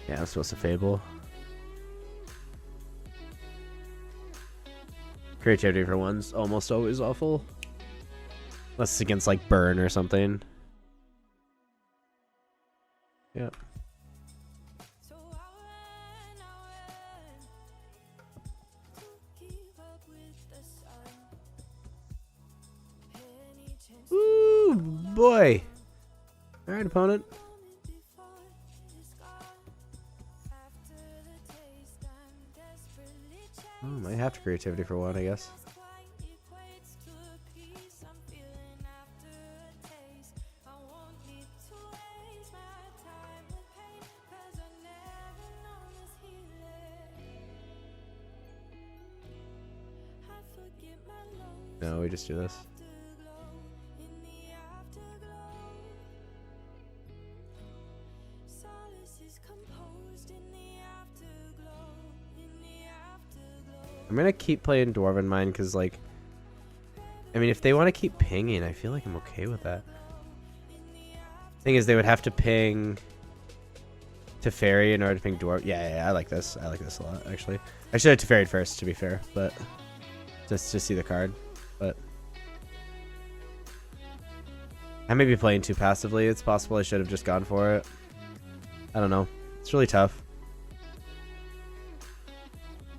Yeah, I'm supposed to Fable. Creativity for one's almost always awful. Unless it's against like Burn or something. Yep. So I ran to keep up with the sun. Any chance Ooh, boy. Alright, opponent. moment before it's gone. After the taste, I'm desperately Oh, might have to creativity for one, I guess. just quite equates to a piece I'm feeling after a taste. I won't need to waste my time with pain, 'cause I've never known this healing. I forget my lows. No, we just do this. Afterglow, in the afterglow. Solace is composed in the afterglow, in the afterglow. I'm gonna keep playing Dwarven Mine because, like, I mean, if they want to keep pinging, I feel like I'm okay with that. Thing is, they would have to ping to Teferi in order to ping Dwarf. Yeah, I like this. I like this a lot, actually. I should have Teferi'd first, to be fair, but just to see the card. But I may be playing too passively. It's possible I should have just gone for it. I don't know. It's really tough.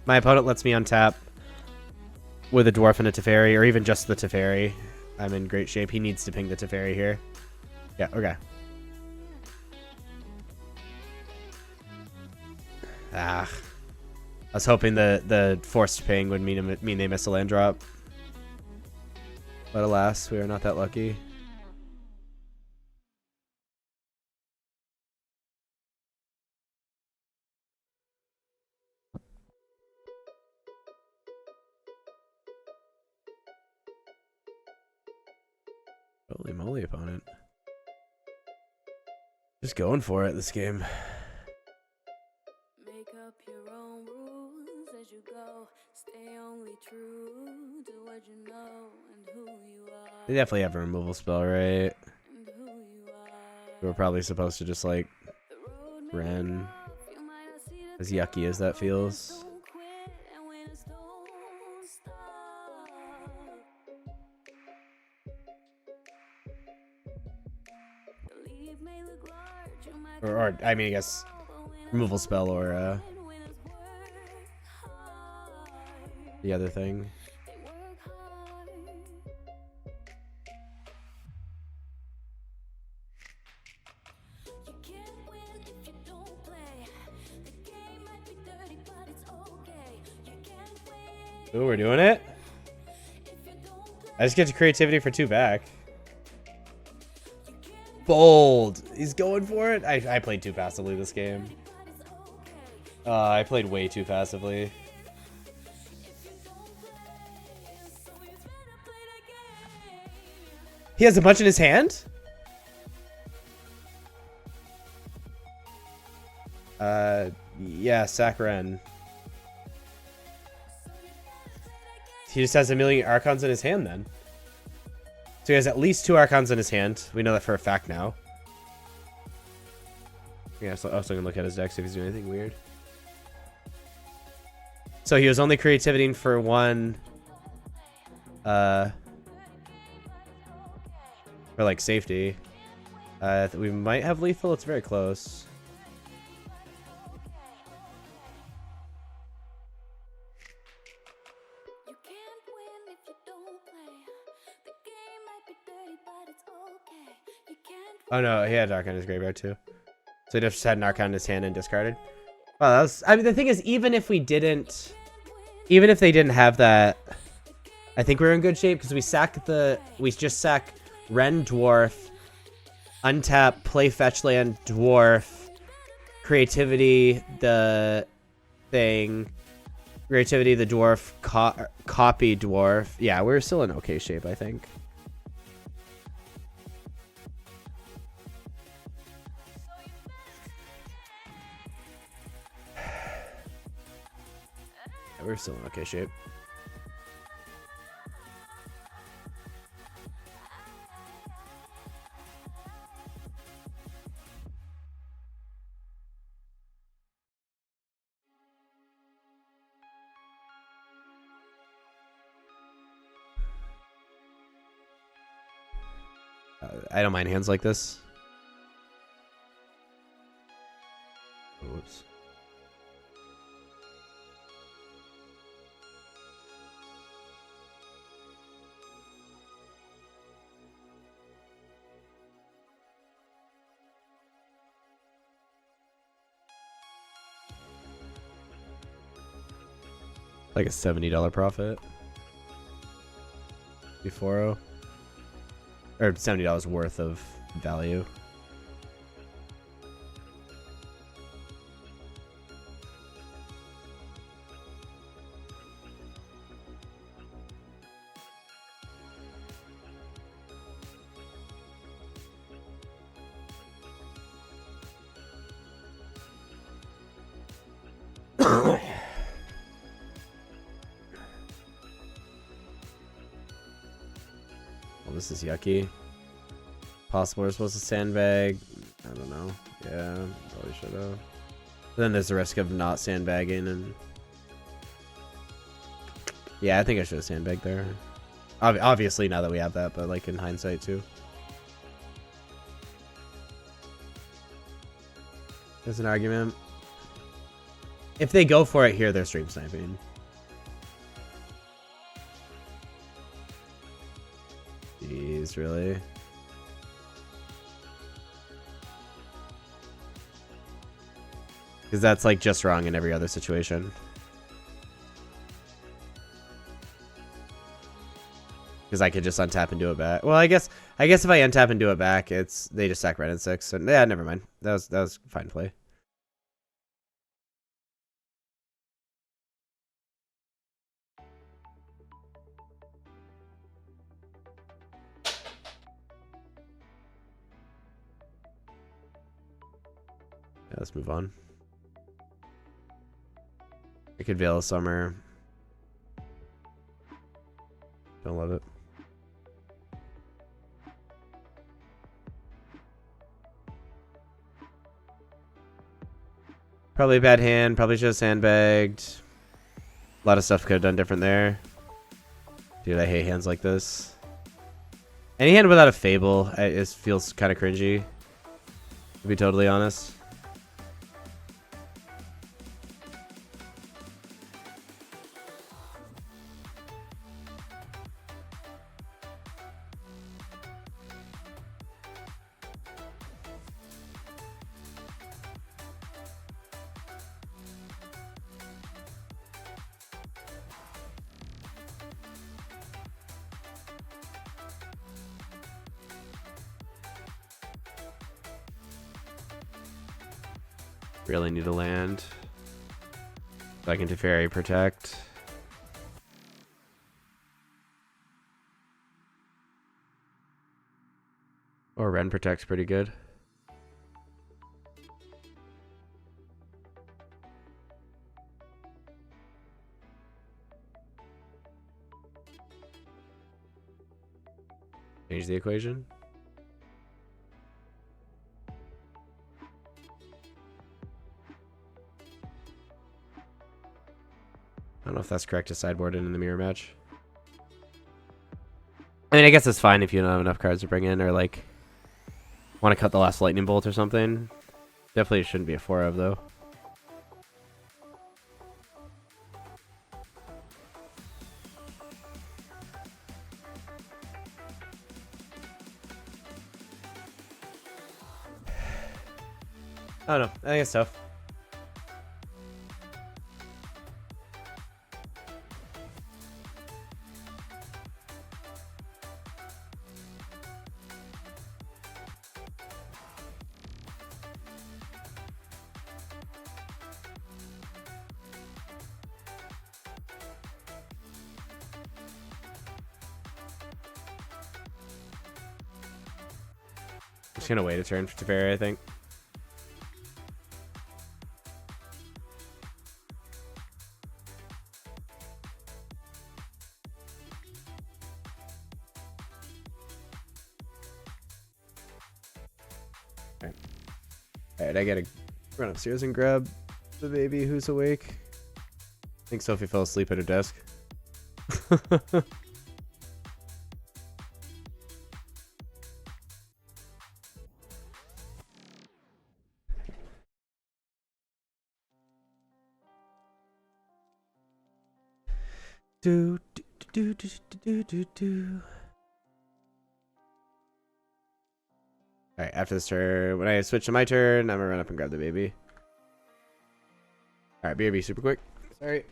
My opponent lets me untap with a Dwarf and a Teferi, or even just the Teferi. I'm in great shape. He needs to ping the Teferi here. Yeah, okay. I was hoping the forced ping would mean they miss a land drop. But alas, we are not that lucky. Holy moly, opponent. Just going for it this game. Make up your own rules as you go. Stay only true to what you know and who you are. They definitely have a removal spell, right? And who you are. We were probably supposed to just, like, The road may be Ren. rough, you might not see the As yucky as that feels. don't quit, and when it's don't stop. The leaf may look large, you might Or I mean, I guess but when removal spell or when it's work hard, the other thing. they work hard. You can't win if you don't play. The game might be dirty, but it's okay. You can't win Ooh, we're doing it. if you don't play. I just get to creativity for 2 back. Bold. He's going for it. I played too passively this game. But it's okay I played way too passively. if you don't play. So you better play the game. He has a bunch in his hand? Yeah, Sakren. He just has a million Archons in his hand then. So he has at least 2 Archons in his hand. We know that for a fact now. Yeah, so I was going to look at his deck, see if he's doing anything weird. So he was only creativitying for 1... for like safety. We might have lethal. It's very close. You can't win if you don't play. The game might be dirty, but it's okay. You can't Oh no, he had Archon in his graveyard too. So he just had an Archon in his hand and discarded. Well, that was. I mean, the thing is, even if they didn't have that, I think we're in good shape because we just sack Ren Dwarf, untap, play fetch land Dwarf, creativity the thing, creativity the Dwarf, copy Dwarf. Yeah, we're still in okay shape, I think. Yeah, we're still in okay shape. I don't mind hands like this. Whoops. Like a $70 profit. Before or $70 worth of value. Well, this is yucky. Possible we're supposed to sandbag. I don't know. Yeah, probably should have. Then there's the risk of not sandbagging and... Yeah, I think I should have sandbagged there. Obviously now that we have that, but like in hindsight too. There's an argument. If they go for it here, they're stream sniping. Jeez, really? Because that's like just wrong in every other situation. Because I could just untap and do it back. Well, I guess if I untap and do it back, they just sack red and 6. So yeah, never mind. That was fine play. Yeah, let's move on. I could Veil of Summer. Don't love it. Probably a bad hand. Probably should have sandbagged. A lot of stuff could have done different there. Dude, I hate hands like this. Any hand without a Fable, it feels kind of cringy. To be totally honest. Really need to land. So I can Teferi protect. Or Ren protect's pretty good. Change the equation. I don't know if that's correct to sideboard in the mirror match. I mean, I guess it's fine if you don't have enough cards to bring in or like want to cut the last lightning bolt or something. Definitely shouldn't be a 4 of though. I don't know. I think it's tough. Just gonna wait a turn for Teferi, I think. Alright, I gotta run upstairs and grab the baby who's awake. I think Sophie fell asleep at her desk. Do, do, do, do, do, do, do. Alright, after this turn, when I switch to my turn, I'm gonna run up and grab the baby. Alright, BRB super quick. Sorry.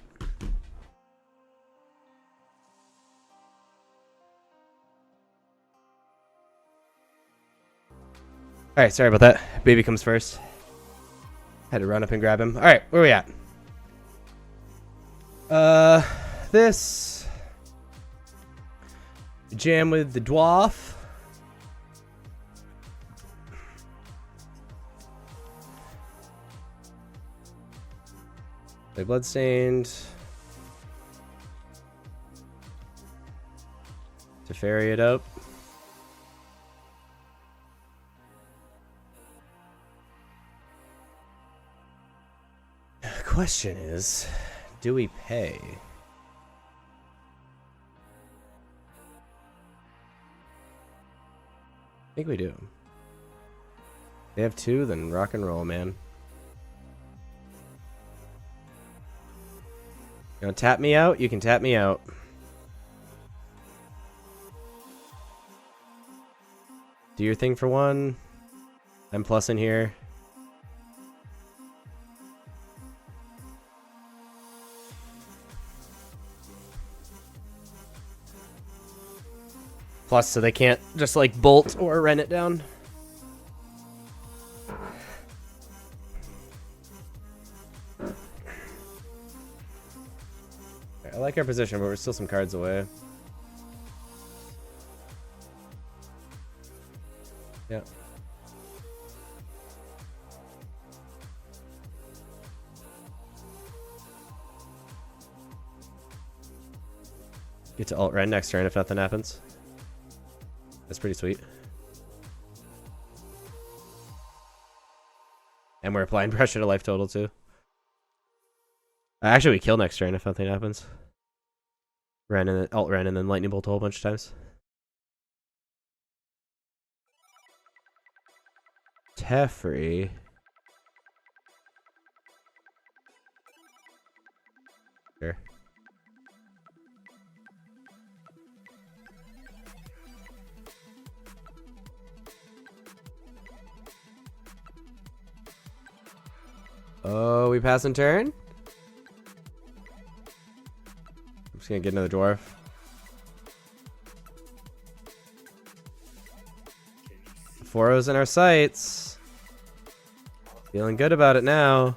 Alright, sorry about that. Baby comes first. Had to run up and grab him. Alright, where are we at? This. Jam with the dwarf. Play Bloodstained. To ferry it up. Question is, do we pay? I think we do. They have two, then rock and roll, man. You want to tap me out? You can tap me out. Do your thing for one. I'm plus in here. Plus, so they can't just like bolt or run it down. I like our position, but we're still some cards away. Yeah. Get to alt red next turn if nothing happens. That's pretty sweet. And we're applying pressure to life total too. Actually, we kill next turn if nothing happens. Ren and then alt Ren and then lightning bolt a whole bunch of times. Teferi. Sure. Oh, we pass in turn? I'm just gonna get another dwarf. Four O's in our sights. Feeling good about it now.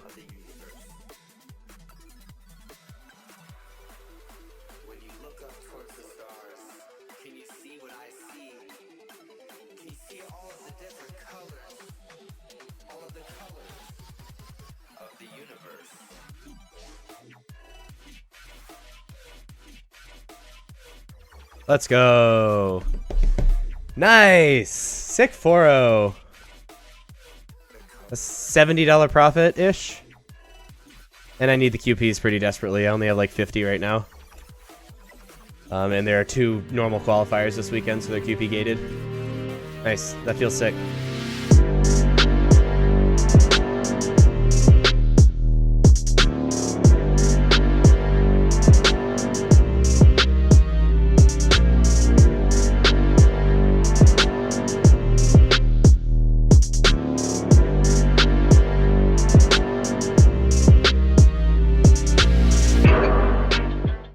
Let's go. Nice. Sick 4-0. A $70 profit-ish. And I need the QPs pretty desperately. I only have like 50 right now. And there are 2 normal qualifiers this weekend, so they're QP gated. Nice. That feels sick.